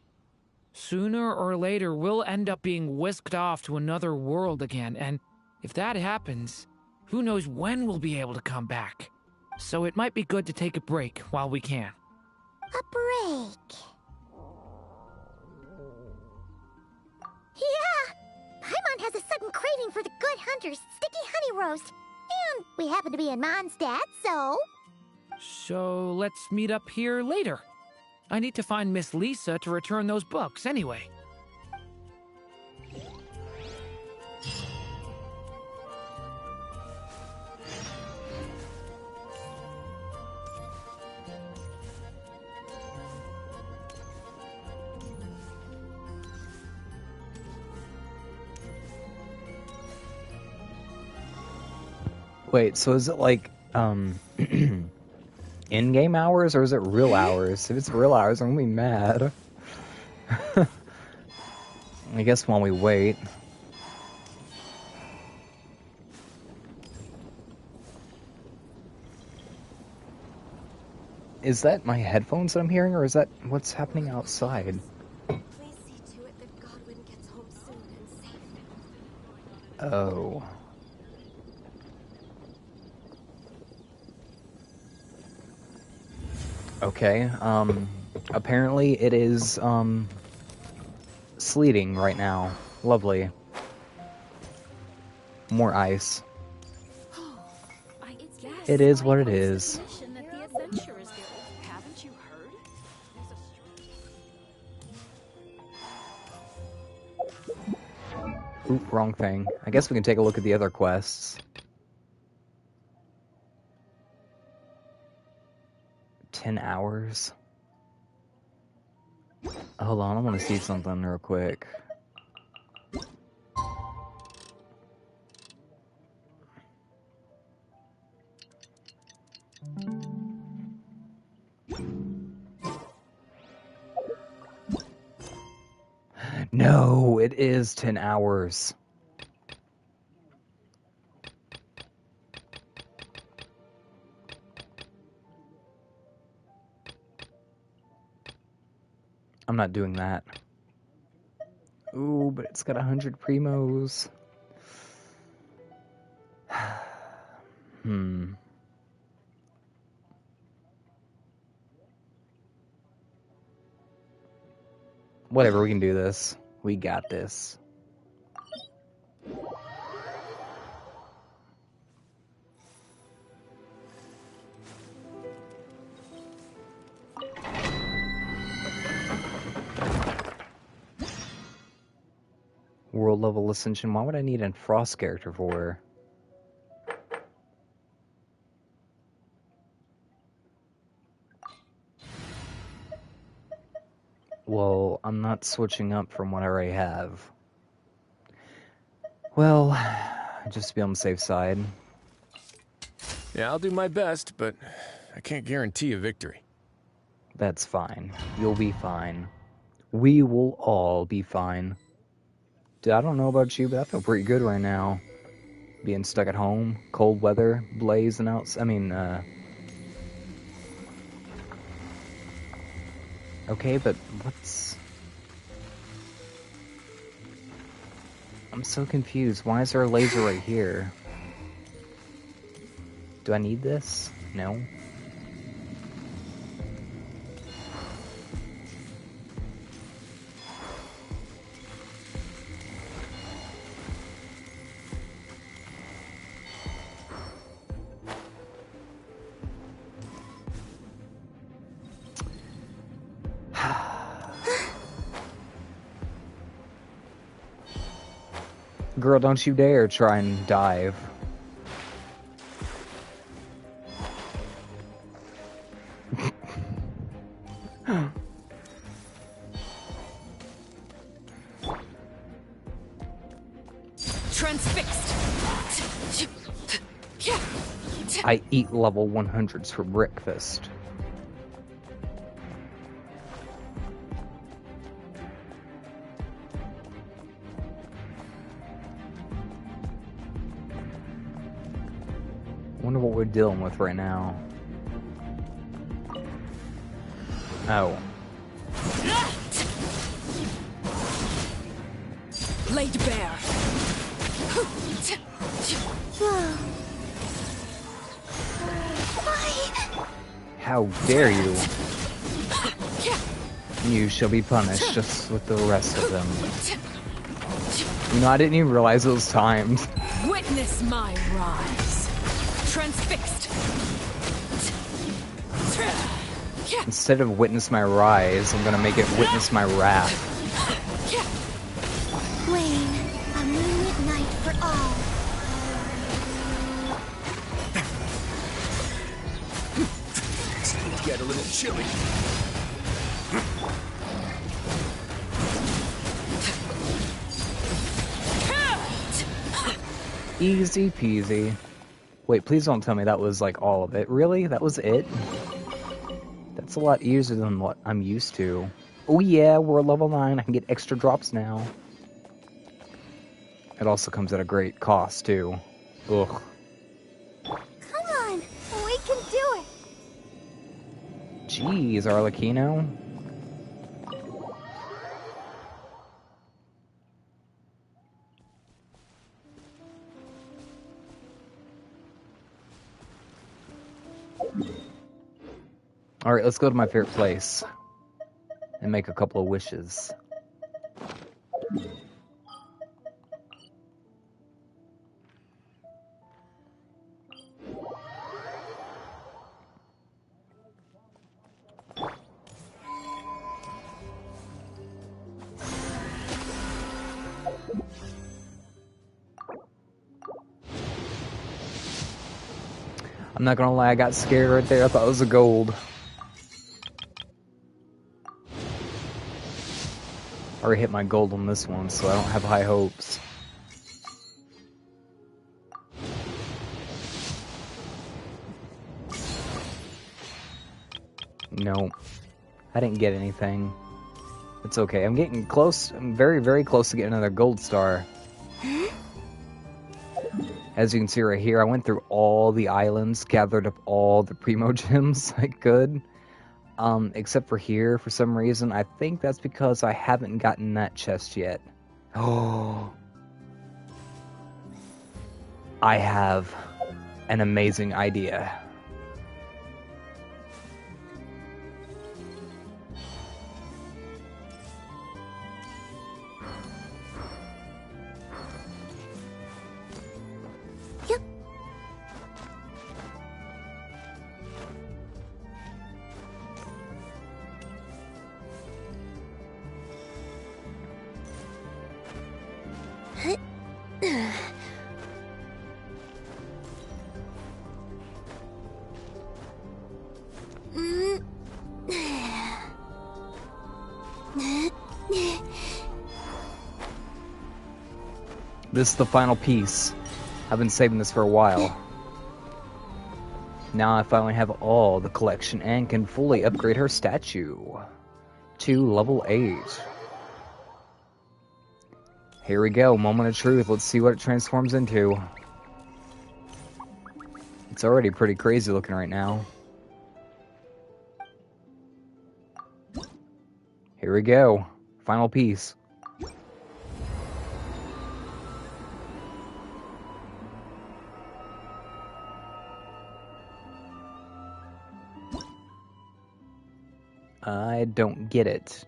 Sooner or later, we'll end up being whisked off to another world again, and if that happens, who knows when we'll be able to come back. So it might be good to take a break while we can. A break. Yeah! Paimon has a sudden craving for the good hunter's sticky honey roast. And we happen to be in Mondstadt, so... So let's meet up here later. I need to find Miss Lisa to return those books anyway. Wait, so is it like, in-game hours, or is it real hours? If it's real hours, I'm gonna be mad. I guess while we wait. Is that my headphones that I'm hearing, or is that what's happening outside? Please see to it that Godwin gets home soon and safe. Oh. Okay, apparently it is, sleeting right now. Lovely. More ice. It is what it is. Haven't you heard? Oop, wrong thing. I guess we can take a look at the other quests. 10 hours. Hold on, I want to see something real quick. No, it is 10 hours. I'm not doing that. Ooh, but it's got 100 primos. Whatever, we can do this. We got this. World level ascension. Why would I need a Frost character for? Well, I'm not switching up from what I already have. Well, just to be on the safe side. Yeah, I'll do my best, but I can't guarantee a victory. That's fine. You'll be fine. We will all be fine. Dude, I don't know about you, but I feel pretty good right now. Being stuck at home, cold weather, blazing out. Okay, but what's... I'm so confused. Why is there a laser right here? Do I need this? No. Girl, don't you dare try and dive. Transfixed. I eat level 100s for breakfast. Wonder what we're dealing with right now. Oh. Laid bare. How dare you? You shall be punished just with the rest of them. You know, I didn't even realize it was timed. Witness my rise. Transfixed. Instead of witness my rise, I'm gonna make it witness my wrath. Wane, a moonlit night for all. Get a little chilly. Easy peasy. Wait, please don't tell me that was like all of it. Really? That was it? That's a lot easier than what I'm used to. Oh yeah, we're level 9. I can get extra drops now. It also comes at a great cost too. Ugh. Come on, we can do it. Jeez, Arlecchino. Alright, let's go to my favorite place and make a couple of wishes. I'm not gonna lie, I got scared right there. I thought it was a gold. I already hit my gold on this one, so I don't have high hopes. No, I didn't get anything. It's okay. I'm getting close. I'm very, very close to getting another gold star. As you can see right here, I went through all the islands, gathered up all the primo gems I could. Except for here, for some reason. I think that's because I haven't gotten that chest yet. Oh. I have an amazing idea. This is the final piece. I've been saving this for a while. Now I finally have all the collection and can fully upgrade her statue to level 8. Here we go, moment of truth. Let's see what it transforms into. It's already pretty crazy looking right now. Here we go. Final piece. I don't get it.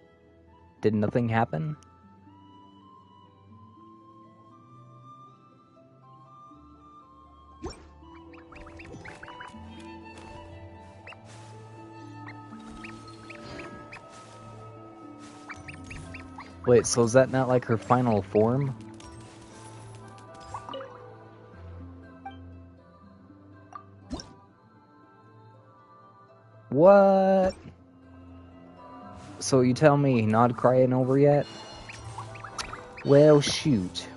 Did nothing happen? Wait, so is that not like her final form? What? So you tell me not crying over yet? Well, shoot.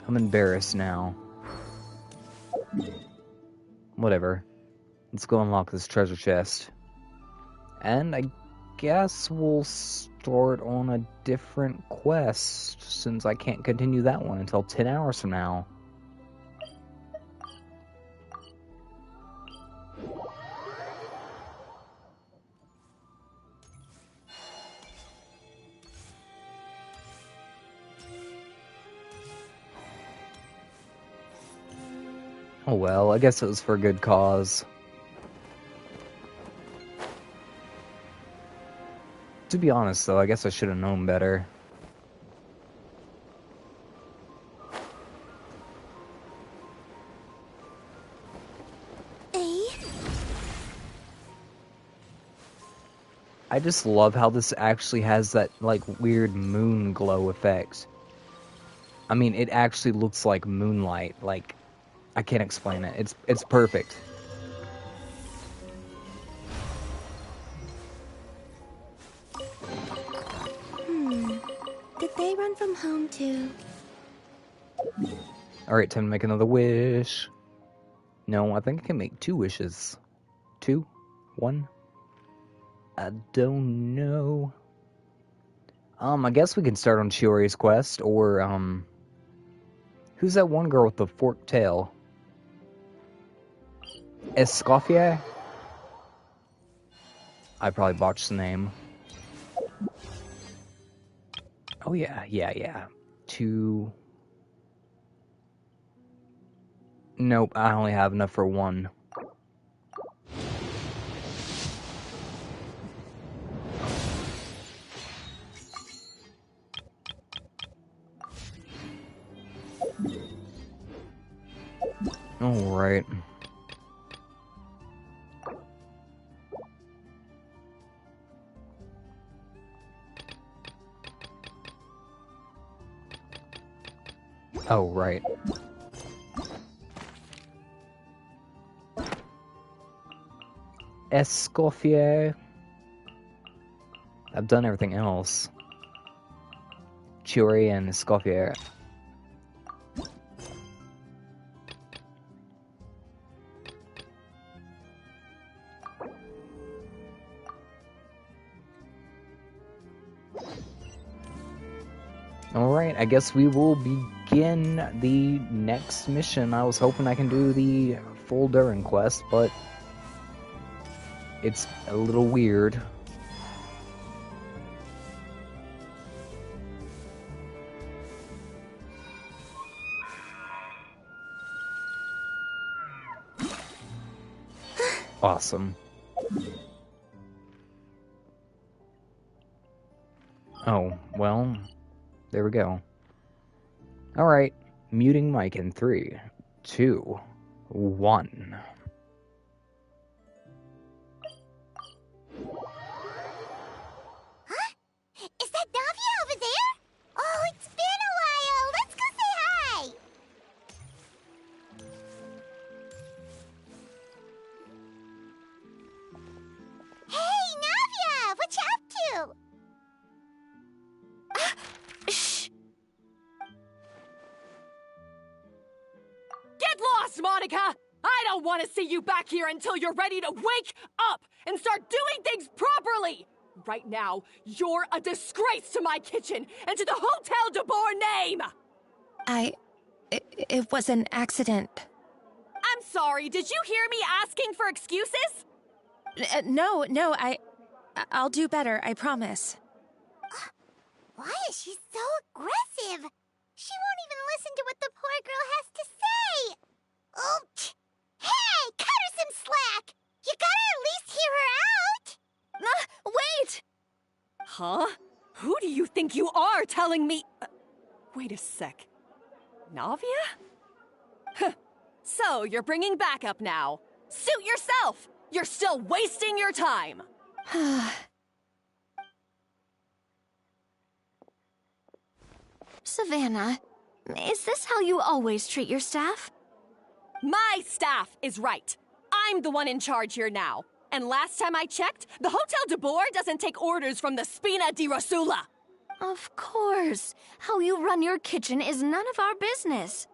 I'm embarrassed now. Whatever. Let's go unlock this treasure chest. And I guess we'll start on a different quest, since I can't continue that one until 10 hours from now. Oh well, I guess it was for a good cause. To be honest though, I guess I should have known better. I just love how this actually has that, like, weird moon glow effect. I mean, it actually looks like moonlight. Like, I can't explain it. It's perfect. Did they run from home too? Alright, time to make another wish. No, I think I can make 2 wishes. 2? 1? I don't know. I guess we can start on Chiori's quest, or, who's that one girl with the forked tail? Escoffier? I probably botched the name. Oh yeah. 2... Nope, I only have enough for 1. Alright. Oh, right. Escoffier. I've done everything else. Chiori and Escoffier. Alright, I guess we will begin the next mission. I was hoping I can do the full Durin quest, but it's a little weird. Awesome. Oh, well, there we go. Alright, muting mic in 3, 2, 1. Huh? Is that Navia over there? Oh, it's been a while. Let's go say hi. Hey, Navia! What you up to? Shh! Get lost, Monica! I don't want to see you back here until you're ready to wake up and start doing things properly! Right now, you're a disgrace to my kitchen and to the Hotel de Boer name! It was an accident. I'm sorry, did you hear me asking for excuses? No, I'll do better, I promise. Why is she so aggressive? She won't even listen to what the poor girl has to say. Oh, hey, cut her some slack. You gotta at least hear her out. Wait! Huh? Who do you think you are telling me? Wait a sec. Navia? So, you're bringing backup now. Suit yourself! You're still wasting your time! Savannah, is this how you always treat your staff? My staff is right. I'm the one in charge here now. And last time I checked, the Hotel de Boer doesn't take orders from the Spina di Rosula. Of course. How you run your kitchen is none of our business.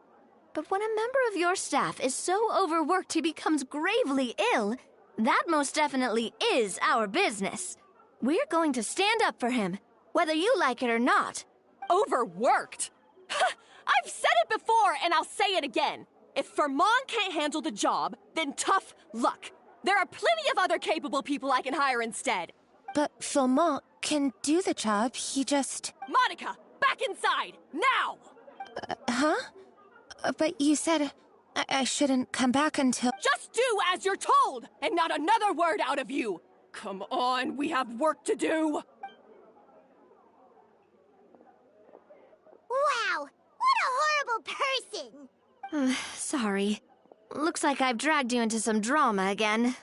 But when a member of your staff is so overworked he becomes gravely ill, that most definitely is our business. We're going to stand up for him, whether you like it or not. Overworked? I've said it before and I'll say it again. If Fermon can't handle the job, then tough luck. There are plenty of other capable people I can hire instead. But Fermon can do the job, he just... Monica, back inside, now! Huh? But you said I shouldn't come back until... Just do as you're told, and not another word out of you! Come on, we have work to do! Wow, what a horrible person! Sorry. Looks like I've dragged you into some drama again.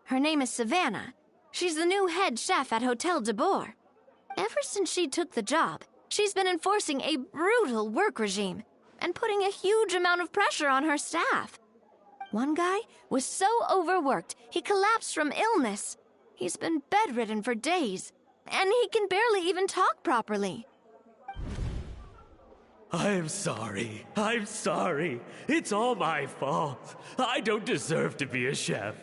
Her name is Savannah. She's the new head chef at Hotel de Boer. Ever since she took the job, she's been enforcing a brutal work regime and putting a huge amount of pressure on her staff. One guy was so overworked, he collapsed from illness. He's been bedridden for days, and he can barely even talk properly. I'm sorry. I'm sorry. It's all my fault. I don't deserve to be a chef.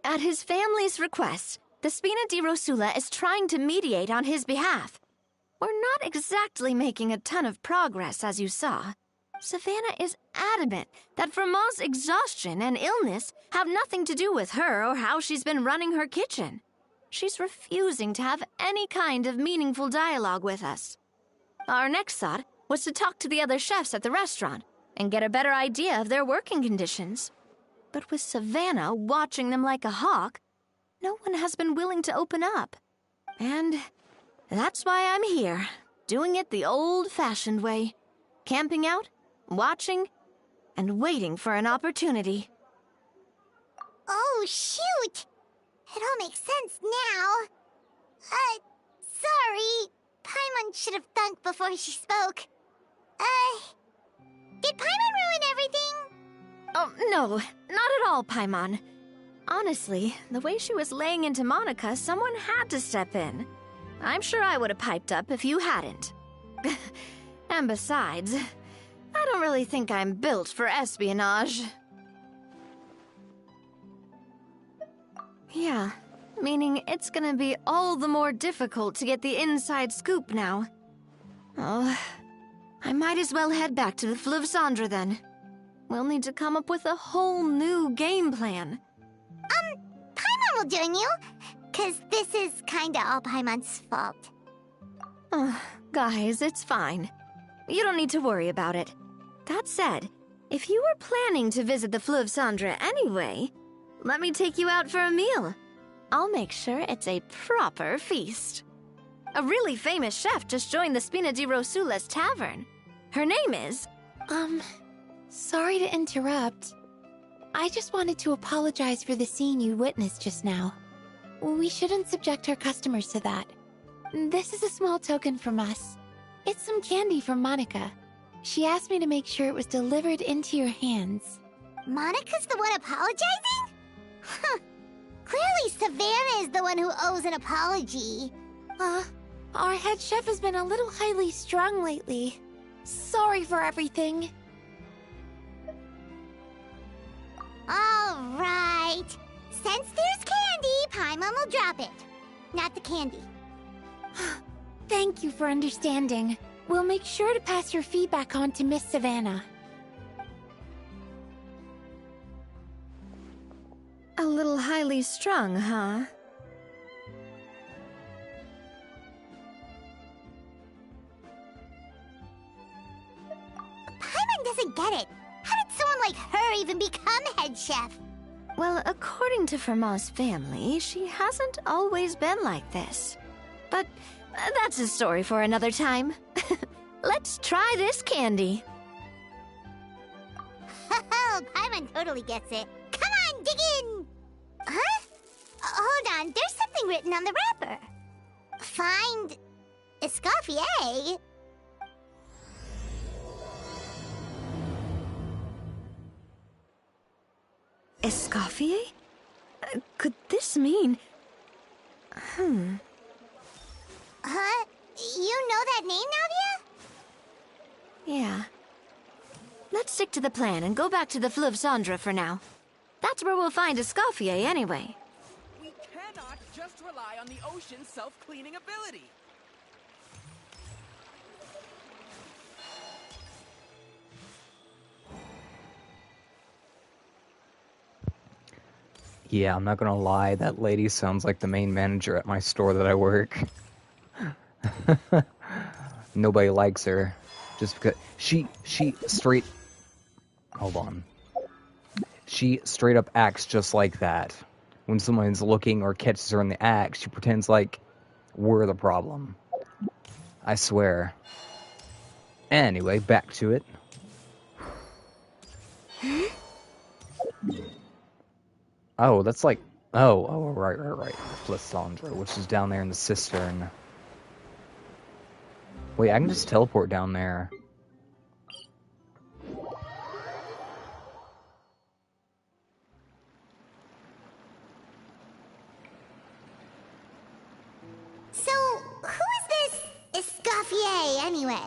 At his family's request, the Spina di Rosula is trying to mediate on his behalf. We're not exactly making a ton of progress, as you saw. Savannah is adamant that Fermont's exhaustion and illness have nothing to do with her or how she's been running her kitchen. She's refusing to have any kind of meaningful dialogue with us. Our next thought was to talk to the other chefs at the restaurant and get a better idea of their working conditions. But with Savannah watching them like a hawk, no one has been willing to open up. And that's why I'm here, doing it the old-fashioned way. Camping out, watching, and waiting for an opportunity. Oh, shoot! It all makes sense now. Sorry. Paimon should have thunk before she spoke. Did Paimon ruin everything? Oh, no, not at all, Paimon. Honestly, the way she was laying into Monica, someone had to step in. I'm sure I would have piped up if you hadn't. And besides, I don't really think I'm built for espionage. Yeah, meaning it's gonna be all the more difficult to get the inside scoop now. Oh, I might as well head back to the Fleuve Cendre then. We'll need to come up with a whole new game plan. Paimon will join you, 'cause this is kinda all Paimon's fault. Guys, it's fine. You don't need to worry about it. That said, if you were planning to visit the Fleuve Cendre anyway, let me take you out for a meal. I'll make sure it's a proper feast. A really famous chef just joined the Spina di Rosula's tavern. Her name is... Sorry to interrupt. I just wanted to apologize for the scene you witnessed just now. We shouldn't subject our customers to that. This is a small token from us. It's some candy from Monica. She asked me to make sure it was delivered into your hands. Monica's the one apologizing? Clearly Savannah is the one who owes an apology. Our head chef has been a little highly strung lately. Sorry for everything. Alright. Since there's candy, Paimon will drop it. Not the candy. Thank you for understanding. We'll make sure to pass your feedback on to Miss Savannah. A little highly strung, huh? Paimon doesn't get it. How did someone like her even become head chef? Well, according to Fermat's family, she hasn't always been like this. But that's a story for another time. Let's try this candy. Oh, Paimon totally gets it. Come on, dig in! Huh? Hold on, there's something written on the wrapper. Find Escoffier. Escoffier? Could this mean... Huh? You know that name, Navia? Yeah. Let's stick to the plan and go back to the Fleuve Cendre for now. That's where we'll find Escoffier anyway. We cannot just rely on the ocean's self-cleaning ability. Yeah, I'm not gonna lie, that lady sounds like the main manager at my store that I work. Nobody likes her. Just because she straight... Hold on. She straight up acts just like that. When someone's looking or catches her in the act, she pretends like we're the problem. I swear. Anyway, back to it. Oh, that's like... Oh, right. Fleuve Cendre, which is down there in the cistern. Wait, I can just teleport down there. So, who is this Escoffier, anyway?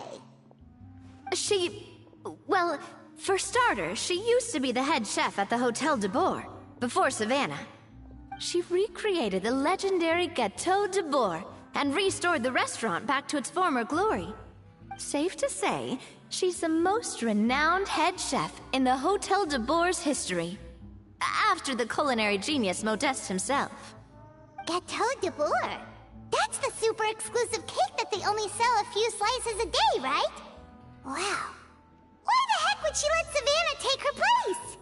Well, for starters, she used to be the head chef at the Hotel de Bourg, before Savannah. She recreated the legendary Gâteau de Bourg and restored the restaurant back to its former glory. Safe to say, she's the most renowned head chef in the Hotel de Bourg's history. After the culinary genius Modeste himself. Gâteau de Bourg? That's the super exclusive cake that they only sell a few slices a day, right? Wow. Why the heck would she let Savannah take her place?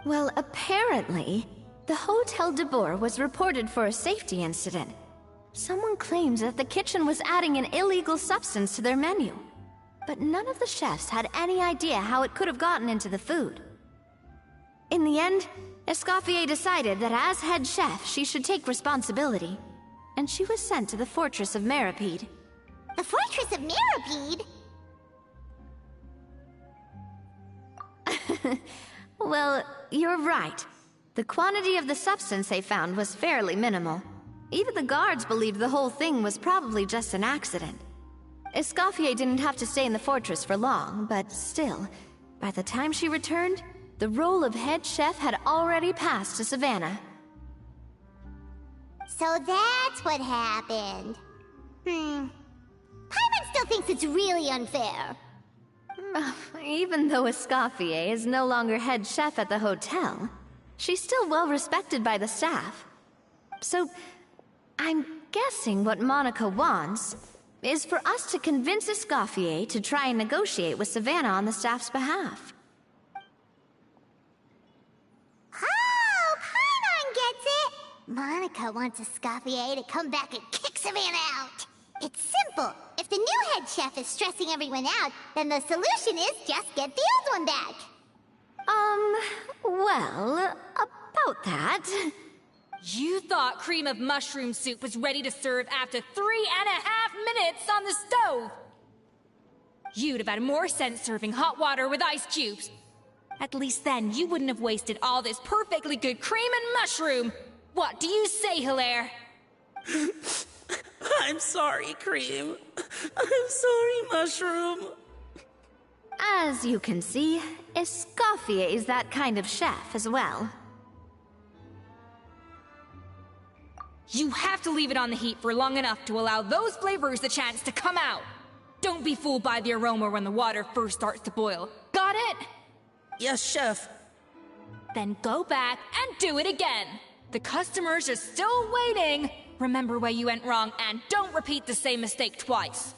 Well, apparently, the Hotel de Bourg was reported for a safety incident. Someone claims that the kitchen was adding an illegal substance to their menu. But none of the chefs had any idea how it could have gotten into the food. In the end, Escoffier decided that as head chef, she should take responsibility. And she was sent to the Fortress of Meripede. The Fortress of Meripede? Well, you're right. The quantity of the substance they found was fairly minimal. Even the guards believed the whole thing was probably just an accident. Escoffier didn't have to stay in the fortress for long, but still, by the time she returned, the role of head chef had already passed to Savannah. So that's what happened. Paimon still thinks it's really unfair. Even though Escoffier is no longer head chef at the hotel, she's still well respected by the staff. So, I'm guessing what Monica wants is for us to convince Escoffier to try and negotiate with Savannah on the staff's behalf. Oh, Paimon gets it! Monica wants Escoffier to come back and kick Savannah out. It's simple. If the new head chef is stressing everyone out, then the solution is just get the old one back. Well, about that... You thought cream of mushroom soup was ready to serve after 3.5 minutes on the stove! You'd have had more sense serving hot water with ice cubes. At least then you wouldn't have wasted all this perfectly good cream and mushroom. What do you say, Hilaire? I'm sorry, Cream. I'm sorry, Mushroom. As you can see, Escoffier is that kind of chef as well. You have to leave it on the heat for long enough to allow those flavors the chance to come out. Don't be fooled by the aroma when the water first starts to boil. Got it? Yes, chef. Then go back and do it again. The customers are still waiting. Remember where you went wrong and don't repeat the same mistake twice.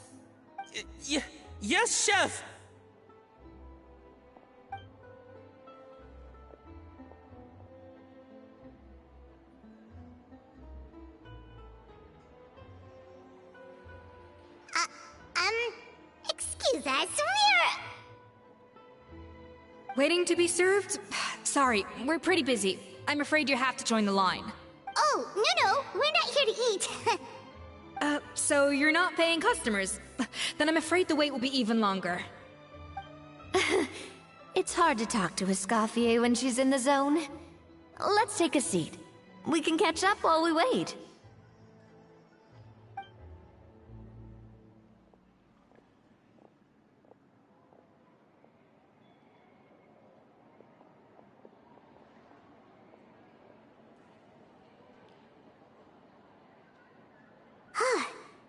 Yes, chef! Excuse us, Waiting to be served? Sorry, we're pretty busy. I'm afraid you have to join the line. Oh, no, we're not here to eat. So you're not paying customers? Then I'm afraid the wait will be even longer. It's hard to talk to Escoffier when she's in the zone. Let's take a seat. We can catch up while we wait.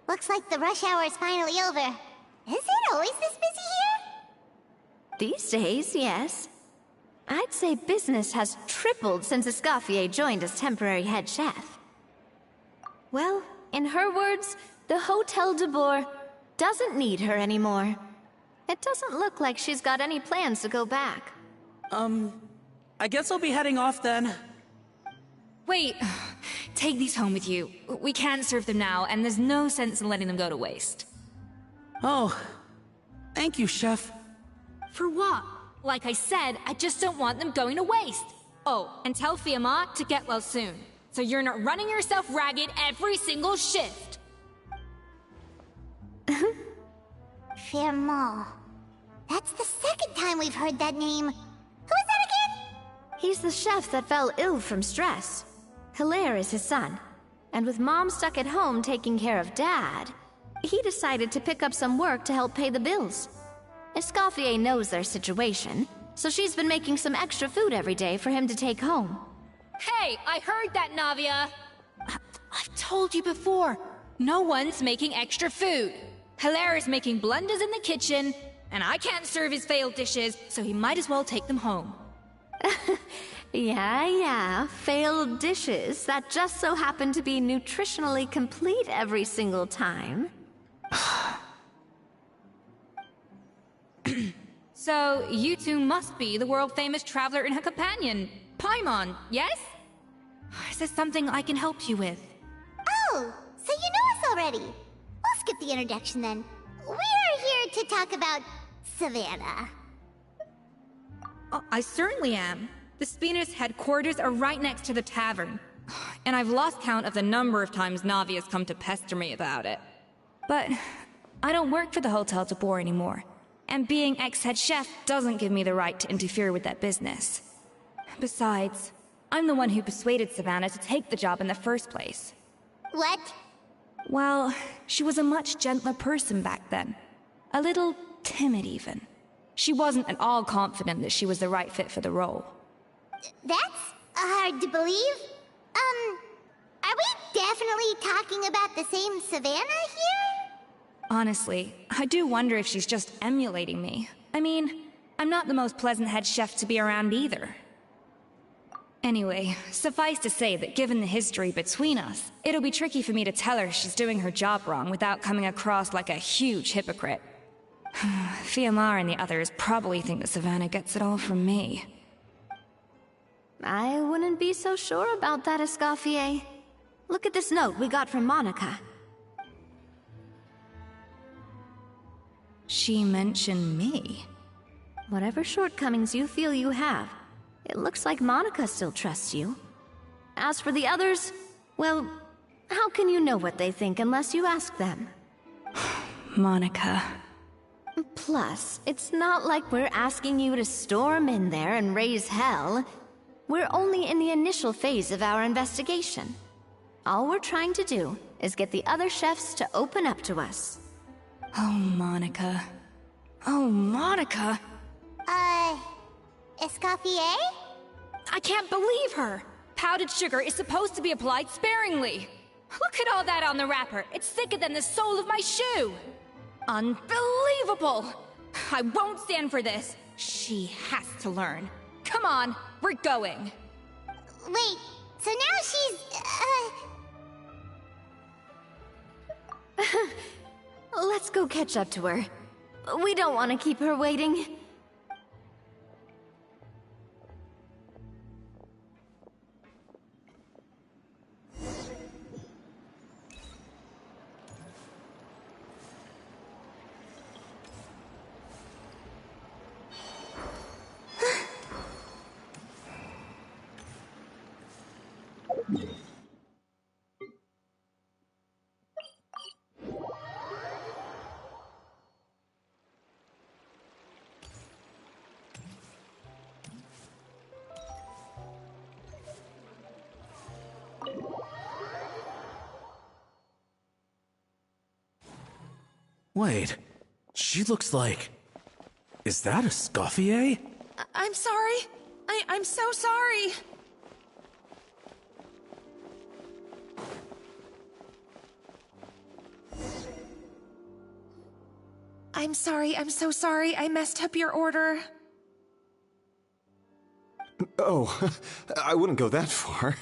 Looks like the rush hour is finally over. Is it always this busy here? These days, yes. I'd say business has tripled since Escoffier joined as temporary head chef. Well, in her words, the Hotel de Boer doesn't need her anymore. It doesn't look like she's got any plans to go back. I guess I'll be heading off then. Wait, take these home with you. We can't serve them now, and there's no sense in letting them go to waste. Oh, thank you, chef. For what? Like I said, I just don't want them going to waste. Oh, and tell Fiamma to get well soon, so you're not running yourself ragged every single shift. Fiamma. That's the second time we've heard that name. Who is that again? He's the chef that fell ill from stress. Hilaire is his son, and with Mom stuck at home taking care of Dad, he decided to pick up some work to help pay the bills. Escoffier knows their situation, so she's been making some extra food every day for him to take home. Hey, I heard that, Navia! I've told you before, no one's making extra food. Hilaire is making blunders in the kitchen, and I can't serve his failed dishes, so he might as well take them home. Yeah, failed dishes that just so happen to be nutritionally complete every single time. So, you two must be the world-famous traveler and her companion, Paimon, yes? Is there something I can help you with? Oh, so you know us already. We'll skip the introduction then. We are here to talk about Savannah. I certainly am. The Spina's headquarters are right next to the tavern. And I've lost count of the number of times Navi has come to pester me about it. But I don't work for the Hotel de Boer anymore. And being ex-head chef doesn't give me the right to interfere with that business. Besides, I'm the one who persuaded Savannah to take the job in the first place. What? Well, she was a much gentler person back then. A little timid even. She wasn't at all confident that she was the right fit for the role. That's hard to believe. Are we definitely talking about the same Savannah here? Honestly, I do wonder if she's just emulating me. I mean, I'm not the most pleasant head chef to be around either. Anyway, suffice to say that given the history between us, it'll be tricky for me to tell her she's doing her job wrong without coming across like a huge hypocrite. Fiamma and the others probably think that Savannah gets it all from me. I wouldn't be so sure about that, Escoffier. Look at this note we got from Monica. She mentioned me. Whatever shortcomings you feel you have, it looks like Monica still trusts you. As for the others, well, how can you know what they think unless you ask them? Monica. Plus, it's not like we're asking you to storm in there and raise hell. We're only in the initial phase of our investigation. All we're trying to do is get the other chefs to open up to us. Oh, Monica. Oh, Monica. Escoffier? I can't believe her! Powdered sugar is supposed to be applied sparingly. Look at all that on the wrapper. It's thicker than the sole of my shoe. Unbelievable! I won't stand for this. She has to learn. Come on, we're going. Wait, so now she's, Let's go catch up to her. We don't want to keep her waiting. Wait, she looks like... Is that a Scoffier? I'm sorry. I'm so sorry. I'm sorry, I'm so sorry. I messed up your order. Oh, I wouldn't go that far.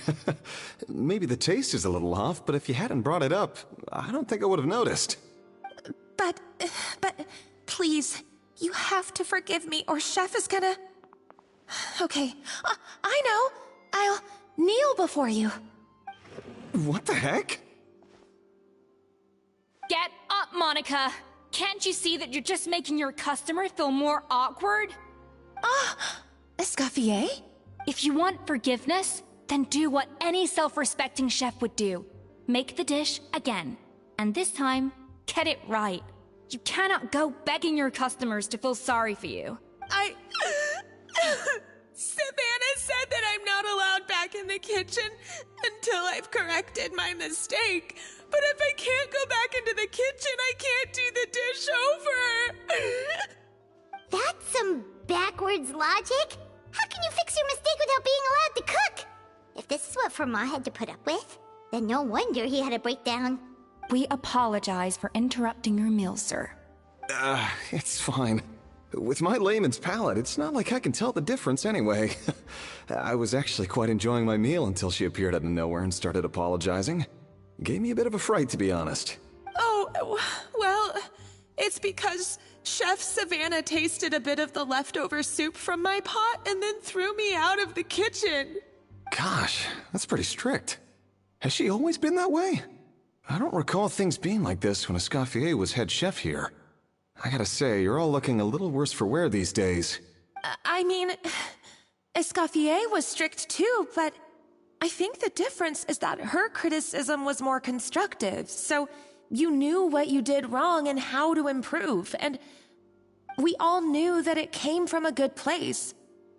Maybe the taste is a little off, but if you hadn't brought it up, I don't think I would have noticed. But, please, you have to forgive me or Chef is gonna... Okay, I know. I'll kneel before you. What the heck? Get up, Monica! Can't you see that you're just making your customer feel more awkward? Escoffier? If you want forgiveness, then do what any self-respecting chef would do. Make the dish again. And this time, get it right. You cannot go begging your customers to feel sorry for you. Savannah said that I'm not allowed back in the kitchen until I've corrected my mistake. But if I can't go back into the kitchen, I can't do the dish over. That's some backwards logic. How can you fix your mistake without being allowed to cook? If this is what Fermat had to put up with, then no wonder he had a breakdown. We apologize for interrupting your meal, sir. It's fine. With my layman's palate, it's not like I can tell the difference anyway. I was actually quite enjoying my meal until she appeared out of nowhere and started apologizing. Gave me a bit of a fright, to be honest. Oh, well, it's because Chef Savannah tasted a bit of the leftover soup from my pot and then threw me out of the kitchen. Gosh, that's pretty strict. Has she always been that way? I don't recall things being like this when Escoffier was head chef here. I gotta say, you're all looking a little worse for wear these days. I mean, Escoffier was strict too, but I think the difference is that her criticism was more constructive, so you knew what you did wrong and how to improve, and we all knew that it came from a good place.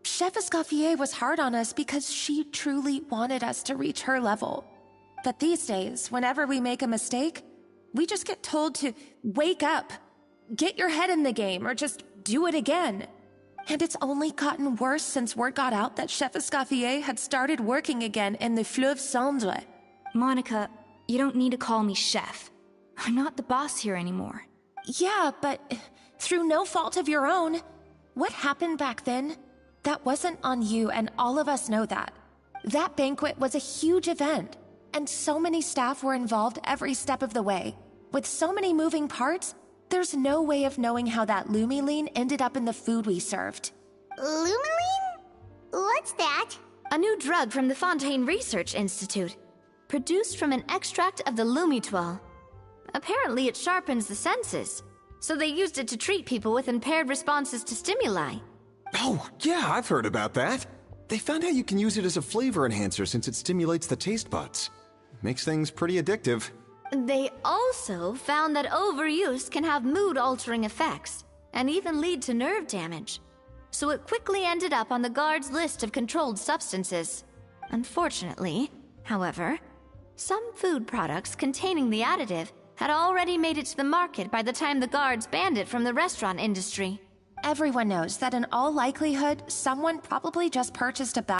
Chef Escoffier was hard on us because she truly wanted us to reach her level. But these days, whenever we make a mistake, we just get told to wake up, get your head in the game, or just do it again. And it's only gotten worse since word got out that Chef Escoffier had started working again in the Fleuve Cendre. Monica, you don't need to call me chef. I'm not the boss here anymore. Yeah, but through no fault of your own. What happened back then? That wasn't on you, and all of us know that. That banquet was a huge event, and so many staff were involved every step of the way. With so many moving parts, there's no way of knowing how that lumiline ended up in the food we served. Lumiline? What's that? A new drug from the Fontaine Research Institute, produced from an extract of the lumitoile. Apparently it sharpens the senses, so they used it to treat people with impaired responses to stimuli. Oh, yeah, I've heard about that. They found out you can use it as a flavor enhancer since it stimulates the taste buds. Makes things pretty addictive. They also found that overuse can have mood-altering effects, and even lead to nerve damage. So it quickly ended up on the guard's list of controlled substances. Unfortunately, however, some food products containing the additive had already made it to the market by the time the guards banned it from the restaurant industry. Everyone knows that in all likelihood, someone probably just purchased a bag